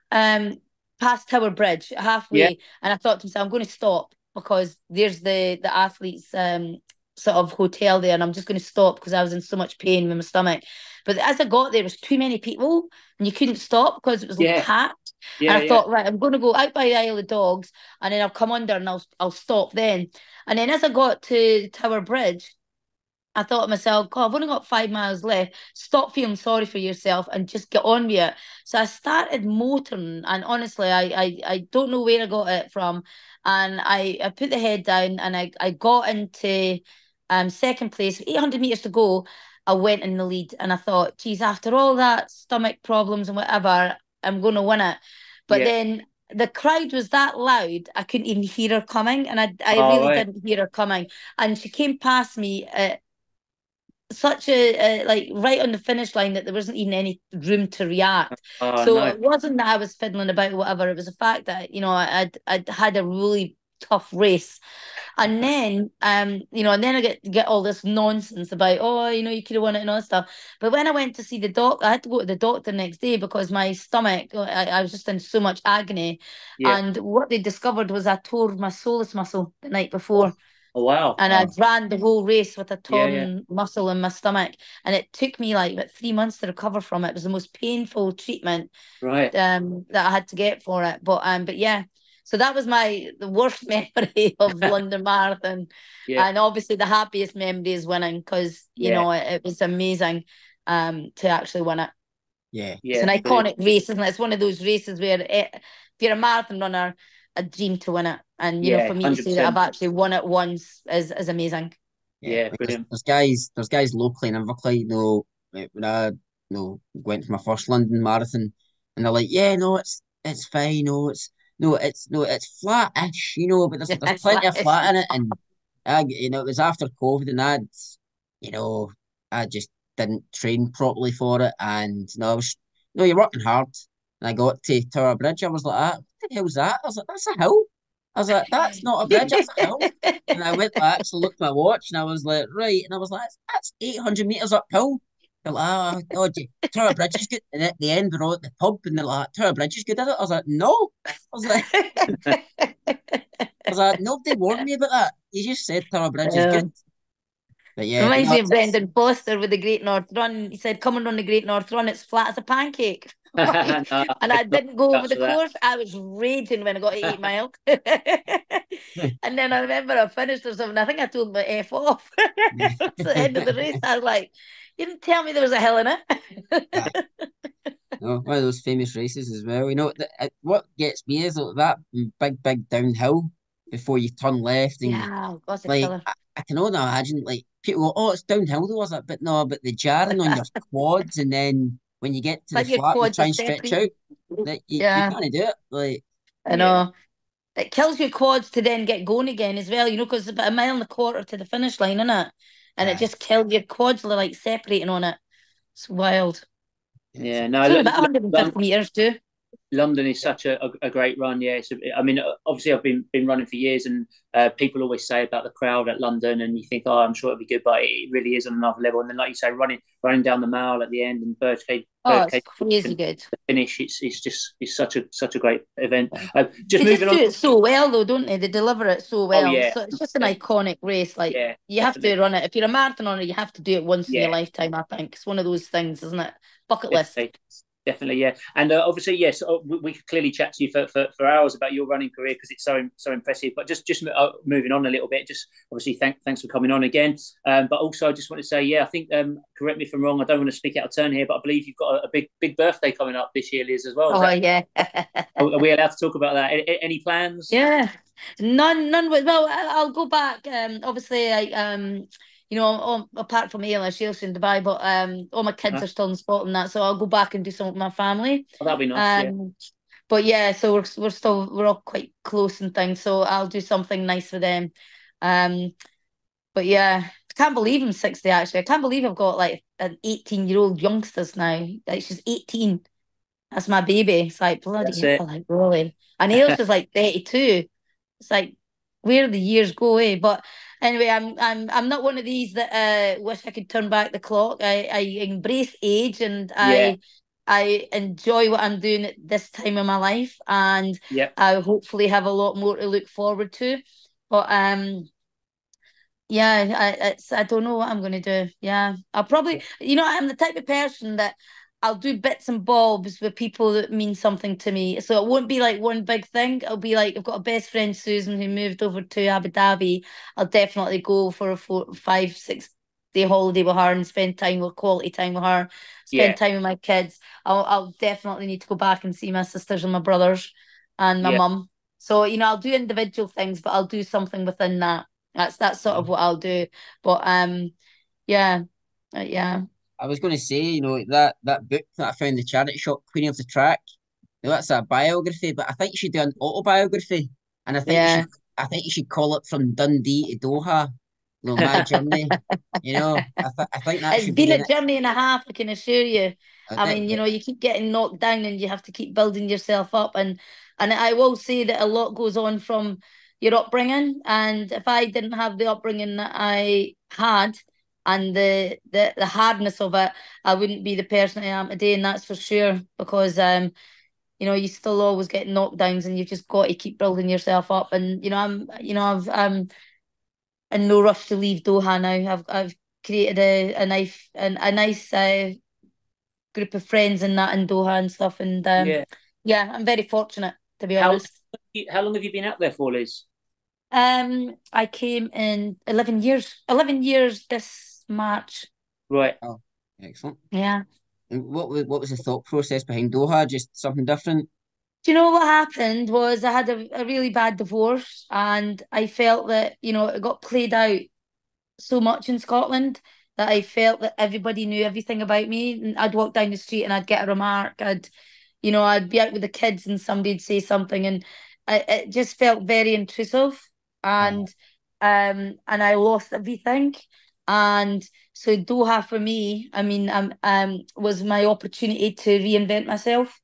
past Tower Bridge halfway, and I thought to myself, I'm going to stop because there's the athletes sort of hotel there, and I'm just going to stop because I was in so much pain with my stomach. But as I got there was too many people, and you couldn't stop because it was packed. And I thought, right, I'm going to go out by the Isle of Dogs, and then I'll come under and I'll stop then. And then as I got to Tower Bridge, I thought to myself, God, I've only got 5 miles left. Stop feeling sorry for yourself and just get on with it. So I started motoring, and honestly, I don't know where I got it from. And I put the head down, and I got into second place, 800 meters to go. I went in the lead, and I thought, geez, after all that stomach problems and whatever, I'm going to win it. But then the crowd was that loud, I couldn't even hear her coming, and I really didn't hear her coming. And she came past me at such a like right on the finish line that there wasn't even any room to react. So it wasn't that I was fiddling about or whatever. It was the fact that I'd had a really tough race, and then and then I get all this nonsense about you could have won it and all that stuff. But when I went to see the doctor, I had to go to the doctor the next day because my stomach, I was just in so much agony, and what they discovered was I tore my soleus muscle the night before. Oh, wow. And I ran the whole race with a torn muscle in my stomach. And it took me like about 3 months to recover from it. It was the most painful treatment that I had to get for it. But yeah, so that was the worst memory of London Marathon. And obviously the happiest memory is winning because, it was amazing to actually win it. It's an iconic race, isn't it? It's one of those races where if you're a marathon runner, a dream to win it. And for me 100%. To say that I've actually won it once is amazing. Brilliant. There's guys locally in Inverclyde, when I went for my first London marathon, and they're like, it's fine, it's flat-ish, but there's plenty of flat in it. And it was after COVID, and I just didn't train properly for it, and you're working hard. And I got to Tower Bridge, I was like, what the hell's that? I was like, that's a hill. I was like, that's not a bridge, that's a hill. And I went back, so looked at my watch, and I was like, right. And I was like, that's 800 meters uphill. They're like, Tower Bridge is good. And at the end, we're all at the pub, and they're like, Tower Bridge is good, is it? I was like, no. I was like, nobody warned me about that. You just said Tower Bridge is good. But reminds me of Brendan Foster with the Great North Run. He said, "Come on the Great North Run, it's flat as a pancake." And I didn't go over the course. I was raging when I got 8 miles. And then I remember I finished or something. I think I told my F off. At the end of the race, I was like, "You didn't tell me there was a hill in it." One of those famous races as well. What gets me is that big downhill before you turn left. And that's a like killer. I can only imagine, like, people go, it's downhill though, was it? But no, but the jarring on your quads, and then when you get to the flat, you try and stretch out. That you can't do it. Like, I know. It kills your quads to then get going again as well, because it's about 1.25 miles to the finish line, isn't it? and it just killed your quads were like separating on it. It's wild. Yeah, no, It's only about 150 meters too. London is such a great run. Yeah, I mean, obviously I've been running for years, and people always say about the crowd at London, and you think, oh, I'm sure it'll be good, but it really is on another level. And then, like you say, running down the mile at the end and Birdcage, it's crazy good. The finish, it's such a great event. They just do it so well, though, don't they? They deliver it so well. Oh, yeah. So it's just an iconic race. Like you have to run it. If you're a marathon runner, you have to do it once in your lifetime. I think it's one of those things, isn't it? Bucket list. Definitely, yeah. And obviously, yes, we could clearly chat to you for hours about your running career because it's so impressive. But just moving on a little bit, just obviously thanks for coming on again. But also, I just want to say, yeah, I think correct me if I'm wrong. I don't want to speak out of turn here, but I believe you've got a big birthday coming up this year, Liz, as well. Yeah. Are we allowed to talk about that? Any plans? Yeah, none. Well, I'll go back. Obviously, apart from Ailish, Ailish's in Dubai, but all my kids are still in Scotland. That, so I'll go back and do some with my family. Oh, that'd be nice. But yeah, so we're all quite close and things. So I'll do something nice for them. But yeah, I can't believe I'm 60. Actually, I can't believe I've got like an 18-year-old youngsters now. Like she's 18. That's my baby. It's like bloody hell, like really. And Ailish is like 32. It's like where the years go, eh? But anyway, I'm not one of these that wish I could turn back the clock. I embrace age and I enjoy what I'm doing at this time of my life, and I hopefully have a lot more to look forward to. But I don't know what I'm going to do. Yeah, I'll probably, I'm the type of person that I'll do bits and bobs with people that mean something to me. So it won't be like one big thing. It'll be like, I've got a best friend, Susan, who moved over to Abu Dhabi. I'll definitely go for a 4, 5, 6-day holiday with her and spend quality time with her, spend time with my kids. I'll definitely need to go back and see my sisters and my brothers and my mum. So, I'll do individual things, but I'll do something within that. That's sort of what I'll do. But yeah. I was going to say, that book that I found in the charity shop, Queen of the Track. That's a biography, but I think you should do an autobiography, and I think you should call it From Dundee to Doha. My journey. I think that it's been a journey and a half. I can assure you. I mean, you keep getting knocked down, and you have to keep building yourself up. And I will say that a lot goes on from your upbringing. And if I didn't have the upbringing that I had, and the hardness of it, I wouldn't be the person I am today, and that's for sure. Because you still always get knockdowns, and you've just got to keep building yourself up. And I'm in no rush to leave Doha now. I've created a nice group of friends in Doha and stuff. And I'm very fortunate, to be honest. How long have you been out there for, Liz? I came in 11 years. 11 years this March. Right. Oh, excellent. Yeah. And what was the thought process behind Doha? Just something different? Do you know what happened was I had a really bad divorce, and I felt that, it got played out so much in Scotland that I felt that everybody knew everything about me. And I'd walk down the street and I'd get a remark. I'd be out with the kids and somebody'd say something, and it just felt very intrusive. And I lost everything. And so Doha for me, I mean, was my opportunity to reinvent myself.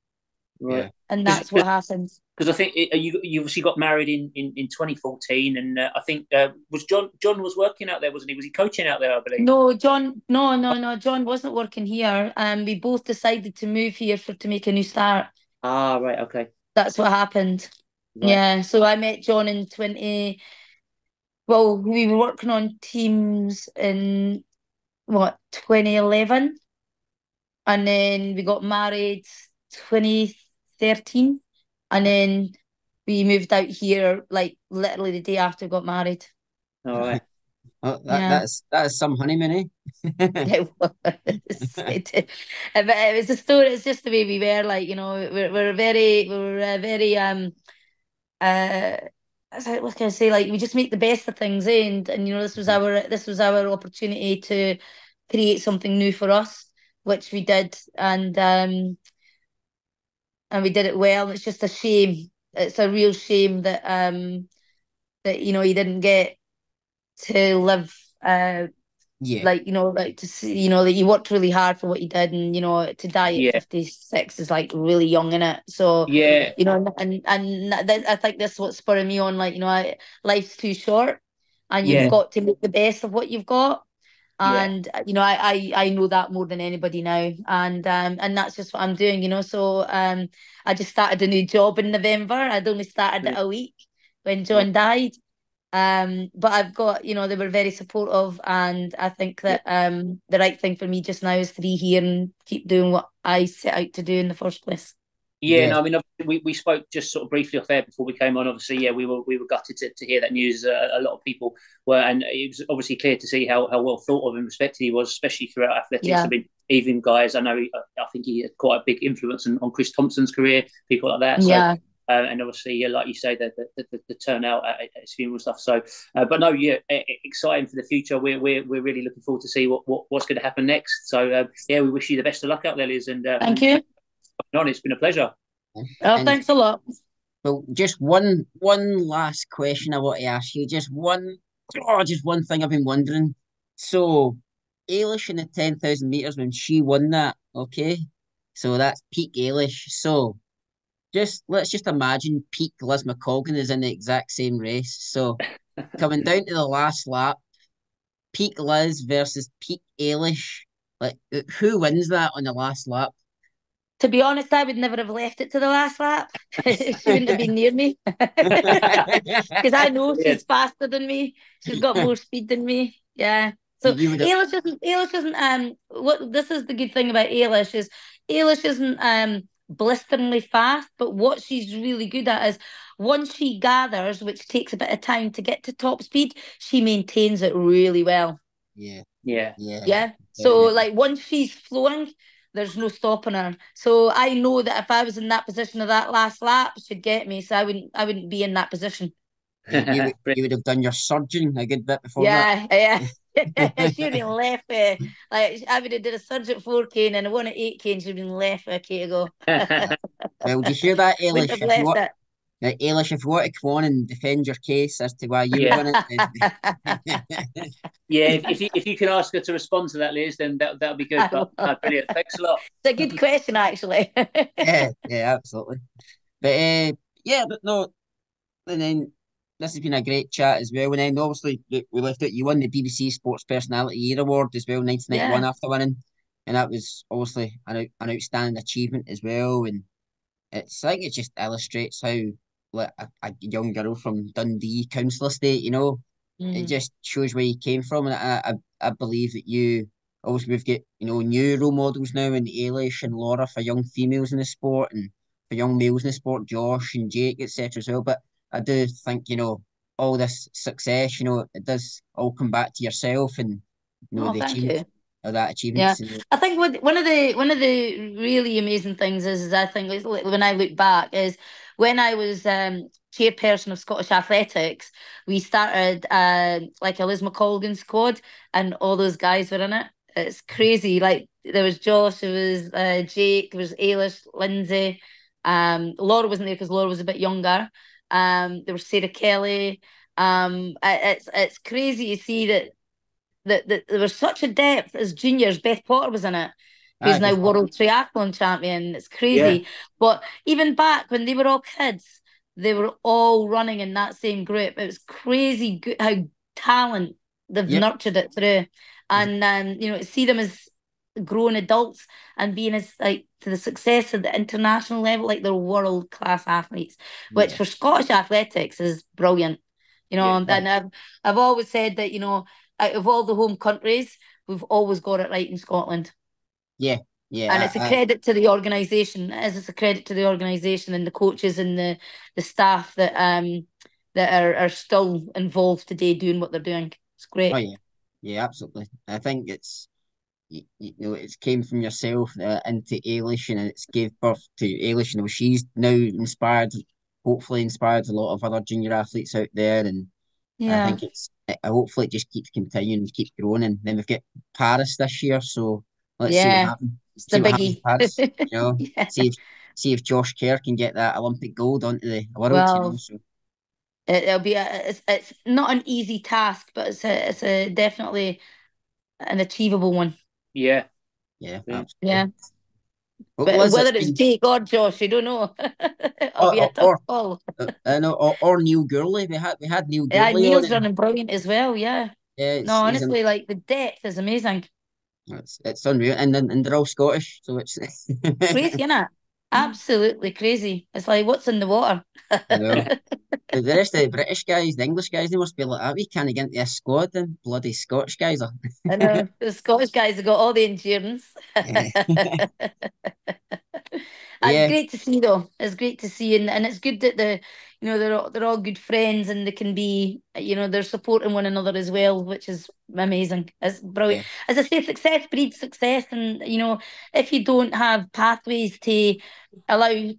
Right. And that's what happened. Because I think you obviously got married in 2014, and I think was John was working out there, wasn't he? Was he coaching out there, I believe? No, John, no. John wasn't working here. We both decided to move here to make a new start. Ah, right, okay. That's what happened. Right. Yeah, so I met John in we were working on teams in 2011, and then we got married 2013, and then we moved out here like literally the day after we got married. All right. Well, that is some honeymoon, eh? It was. It was a story. It's just the way we were. Like, we're very what can I say? Like, we just make the best of things, eh? And this was our opportunity to create something new for us, which we did, and we did it well. It's just a shame. It's a real shame that he didn't get to live Yeah. like, like to see, that he worked really hard for what he did, and to die at Yeah, 56 is like really young in it. So, yeah, I think this is what's spurring me on. Like, life's too short, and you've yeah, got to make the best of what you've got. yeah, And I know that more than anybody now, and that's just what I'm doing. So I just started a new job in November. I'd only started it a week when right, John died. But I've got, they were very supportive, and I think yeah. that the right thing for me just now is to be here and keep doing what I set out to do in the first place. Yeah, Yeah. no, I mean, we spoke just sort of briefly off air before we came on. Obviously, yeah, we were gutted to hear that news. A lot of people were, and it was obviously clear to see how well thought of and respected he was, especially throughout athletics. I Yeah, mean, even guys, I think he had quite a big influence on Chris Thompson's career, people like that. So, yeah. and obviously, yeah, like you say, the turnout at his funeral stuff. So, but no, yeah, exciting for the future. We're really looking forward to see what's going to happen next. So, yeah, we wish you the best of luck out there, Liz, and Thank you. on. It's been a pleasure. Oh, And thanks a lot. well, just one last question I want to ask you. Just one thing I've been wondering. So, Eilish in the 10,000 meters when she won that, okay? So that's peak Eilish. So let's just imagine peak Liz McColgan is in the exact same race. So coming down to the last lap, peak Liz versus peak Eilish. Like who wins that on the last lap? To be honest, I would never have left it to the last lap. She wouldn't have been near me. Because I know Yeah. she's faster than me. She's got more speed than me. Yeah. So You would have, Eilish isn't what this is the good thing about Eilish isn't blisteringly fast, but what she's really good at is once she gathers, which takes a bit of time to get to top speed, she maintains it really well. yeah, Yeah. yeah, Yeah. So definitely. like once she's flowing, there's no stopping her. So I know that if I was in that position of that last lap, she'd get me. So I wouldn't be in that position. Yeah, you would have done your surgeon a good bit before that. Yeah, yeah. She'd been left like I would have did a surge at 4K and then I won at 8K and she'd been left a K to go. Well, do you hear that, Wouldn't Eilish? have left it. Eilish, if you want to come on and defend your case as to why you would Yeah. win it, Yeah, if you can ask her to respond to that, Liz, then that'll be good. I But will. brilliant. Thanks a lot. It's a good question actually. yeah, absolutely. But yeah, but no, and then this has been a great chat as well. And then obviously we left out you won the BBC Sports Personality Year Award as well, 1991 Yeah. after winning, and that was obviously an outstanding achievement as well. And I think it just illustrates how like a young girl from Dundee council estate, it Mm. just shows where you came from, and I believe that you also we've got new role models now in Ailish and Laura for young females in the sport and for young males in the sport, Josh and Jake, etc. as well. But I do think all this success, it does all come back to yourself and Oh, the thank achievement you. of that Yeah, achievements and I think one of the really amazing things is I think when I look back is when I was chairperson of Scottish Athletics, we started like a Liz McColgan squad, and all those guys were in it. It's crazy. Like there was Josh, there was Jake, there was Ailish, Lindsay. Laura wasn't there because Laura was a bit younger. There was Sarah Kelly. It's crazy to see that there was such a depth as juniors. Beth Potter was in it, who's now Beth Potter. world triathlon champion. It's Yeah. crazy. But even back when they were all kids, they were all running in that same group. It was crazy good how talent they've Yep. nurtured it through. And to see them as grown adults and being as like to the success at the international level, like they're world class athletes, which Yeah. for Scottish athletics is brilliant. Yeah. And I've always said that, out of all the home countries, we've always got it right in Scotland. Yeah. And Yeah. it's a credit to the organisation. It's a credit to the organisation and the coaches and the staff that are still involved today doing what they're doing. It's Oh great. yeah. Yeah, absolutely. I think it's came from yourself into Ailish, and it's gave birth to Ailish. She's now hopefully inspired a lot of other junior athletes out there, and I Yeah. think hopefully it just keeps continuing, keeps growing, and then we've got Paris this year, so let's see what Yeah. happens. It's the See what happens in biggie. Paris. Yeah. See if Josh Kerr can get that Olympic gold onto the world. Well, So it'll be it's not an easy task, but it's a definitely an achievable one. Yeah, absolutely. Yeah. Well, But Liz, whether it's Jake or Josh, I don't know. It'll be a tough call. I know, or Neil Gourley. We had Neil Yeah, Gourley on, Neil's and running brilliant as well. Yeah. yeah, No, honestly, like the depth is amazing. it's unreal, and they're all Scottish, so it's Crazy, isn't it? Absolutely crazy. It's like, what's in the water? I know. The rest of the British guys, the English guys, they must be like that. We can't get into a squad, and bloody Scottish guys are. I know the Scottish guys have got all the endurance. Yeah. It's Yeah, great to see though. It's great to see, and it's good that they're all good friends, and they can be, they're supporting one another as well, which is amazing. It's brilliant. yeah, As I say, success breeds success, and if you don't have pathways to allow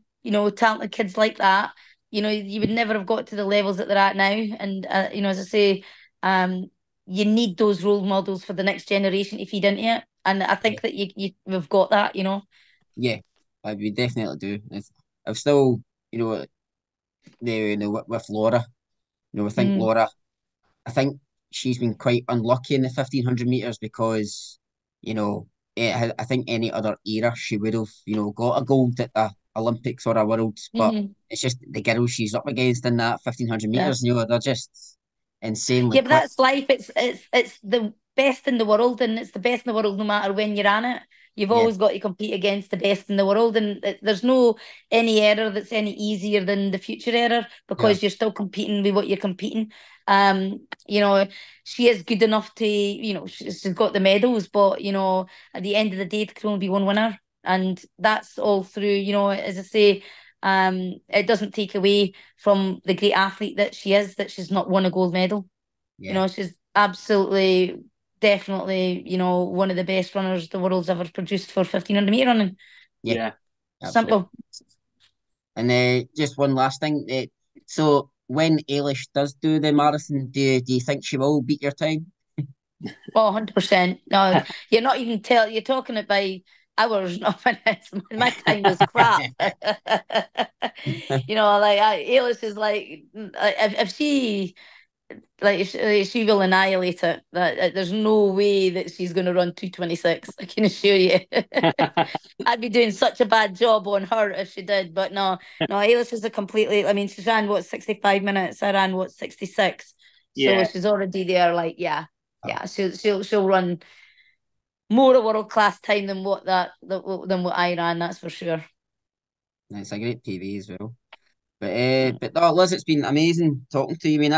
talented kids like that, you would never have got to the levels that they're at now. And as I say, you need those role models for the next generation to feed into it, and I yeah, think that we've got that. yeah. We definitely do. I've still, with Laura, I think Mm, Laura. I think she's been quite unlucky in the 1500 meters because, I think any other era she would have, got a gold at the Olympics or a Worlds, but mhm. it's just the girls she's up against in that 1500 Yeah. meters, they're just insanely Yeah, but quick. that's life. It's the best in the world, and it's the best in the world no matter when you're on it. You've Yeah, always got to compete against the best in the world, and there's no any error that's any easier than the future error yeah, because you're still competing with what you're competing. You know, she is good enough to, she's got the medals, but at the end of the day, there can only be one winner, and that's all through. As I say, it doesn't take away from the great athlete that she is, that she's not won a gold medal. yeah, She's absolutely, definitely, one of the best runners the world's ever produced for 1500 meter running. yeah, yeah. absolutely. Simple. And just one last thing. So when Eilish does do the marathon, do you think she will beat your time? Oh, 100%. No, you're not even you're talking it by hours, not minutes. My time was crap. Like Eilish is like, if she like she will annihilate it. There's no way that she's going to run 2:26. I can assure you. I'd be doing such a bad job on her if she did. But no, Eilish is a completely. I mean, she ran what 65 minutes. I ran what 66. So Yeah, she's already there. Like, yeah, Oh, yeah. She'll run more a world class time than than what I ran. That's for sure. it's a great TV as well. But no, Liz, it's been amazing talking to you. I mean,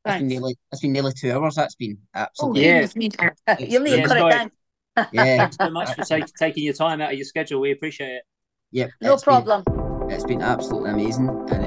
Thanks. that's been nearly 2 hours. That's been Oh absolutely yeah, goodness me, it's you'll need to yeah, been cut it Sky. down. yeah, Thanks so much for taking your time out of your schedule. We appreciate it. yep, No problem. it's been absolutely amazing, and